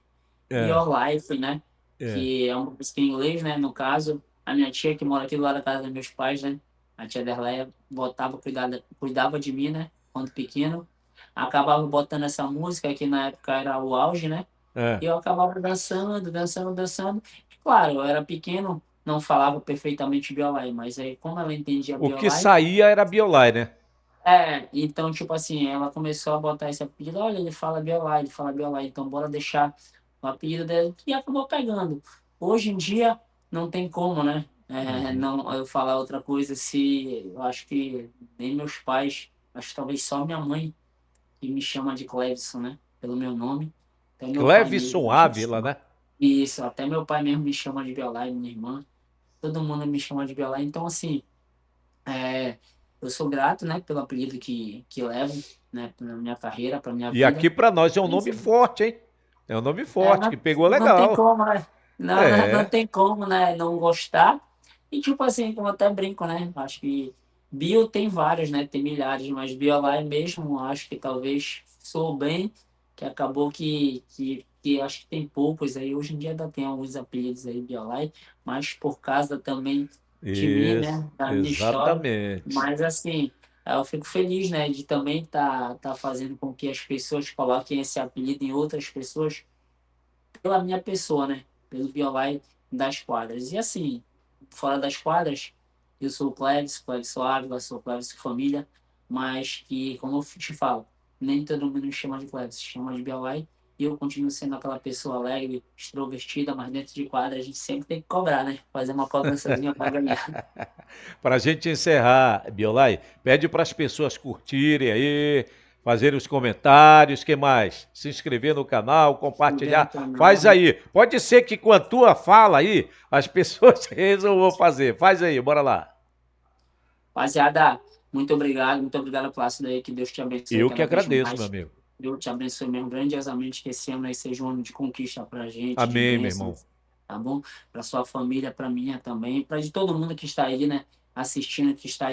É, Your Life, né, é. que é uma música em inglês, né, no caso, a minha tia que mora aqui do lado da casa dos meus pais, né, a tia Derleia cuidava de mim, né, quando pequeno, acabava botando essa música, que na época era o auge, né, É. e eu acabava dançando, dançando, dançando. Claro, eu era pequeno, não falava perfeitamente Biolai, mas aí, como ela entendia O que Biolai, saía era Biolai, né? então, tipo assim, ela começou a botar esse apelido, olha, ele fala Biolai, então bora deixar o apelido dele, e acabou pegando. Hoje em dia, não tem como, né? Uhum. Não, eu falar outra coisa, se eu acho que nem meus pais, acho que talvez só minha mãe, que me chama de Clevison, né? Pelo meu nome. Até meu pai mesmo Clevison me Ávila, chama. né? Isso, até meu pai mesmo me chama de Biolai, minha irmã. Todo mundo me chama de Biolai. Então, assim, é, eu sou grato, né, pelo apelido que levo, né, na minha carreira, para minha E aqui vida. pra nós é um Mas, nome forte, hein? É um nome forte, que não, pegou não tem legal. como, né? Não É. tem como, né, não gostar. E, tipo assim, como eu até brinco, né? Acho que bio tem vários, né? Tem milhares, mas Biolai mesmo, acho que talvez sou bem, que acabou que acho que tem poucos aí. Hoje em dia ainda tem alguns apelidos aí, Biolai, mas por causa também de mim, Isso, né? Da minha história. exatamente. Mas, assim, eu fico feliz, né? De também tá fazendo com que as pessoas coloquem esse apelido em outras pessoas pela minha pessoa, né? Pelo Biolai das quadras. E assim, fora das quadras, eu sou o Cleves Ávila, sou o Cleves Família, mas que, como eu te falo, nem todo mundo me chama de Cleves, chama de Biolai, e eu continuo sendo aquela pessoa alegre, extrovertida, mas dentro de quadra a gente sempre tem que cobrar, né? Fazer uma cobrançazinha para ganhar. Para a gente encerrar, Biolai, pede para as pessoas curtirem aí, fazerem os comentários, que mais? Se inscrever no canal, Inscrever no compartilhar. Faz canal. aí. Pode ser que com a tua fala aí, as pessoas resolvam fazer. Faz aí, bora lá. Rapaziada, muito obrigado, Plácido aí, que Deus te abençoe Eu que cada vez agradeço, meu mais. amigo. Deus te abençoe mesmo grandiosamente, que esse ano aí seja um ano de conquista pra gente, de Amém, meu irmão. bênçãos, tá bom? Pra sua família, pra minha também, pra de todo mundo que está aí, né, assistindo, que está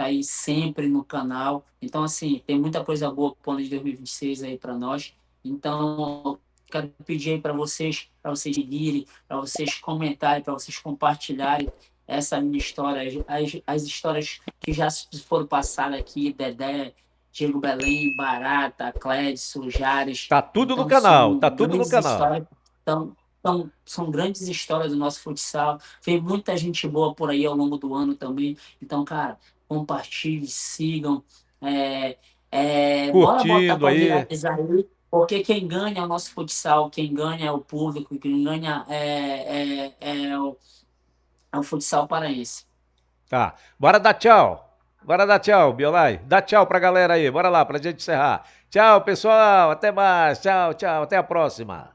aí sempre no canal. Então, assim, tem muita coisa boa pro ano de 2026 aí pra nós. Então, eu quero pedir aí para vocês seguirem, para vocês comentarem, para vocês compartilharem essa minha história, as histórias que já foram passadas aqui, Dedé, Diego Belém, Barata, Clédson, Jares. Tá tudo no Então, canal, são tá tudo no grandes canal. histórias. São grandes histórias do nosso futsal. Tem muita gente boa por aí ao longo do ano também. Então, cara, compartilhem, sigam. É, bora botar Curtindo para aí. viralizar aí, porque quem ganha é o nosso futsal, quem ganha é o público, quem ganha é o futsal paraense. Tá. Bora dar tchau. Bora dar tchau, Biolai. Dá tchau pra galera aí. Bora lá, pra gente encerrar. Tchau, pessoal. Até mais. Tchau, tchau. Até a próxima.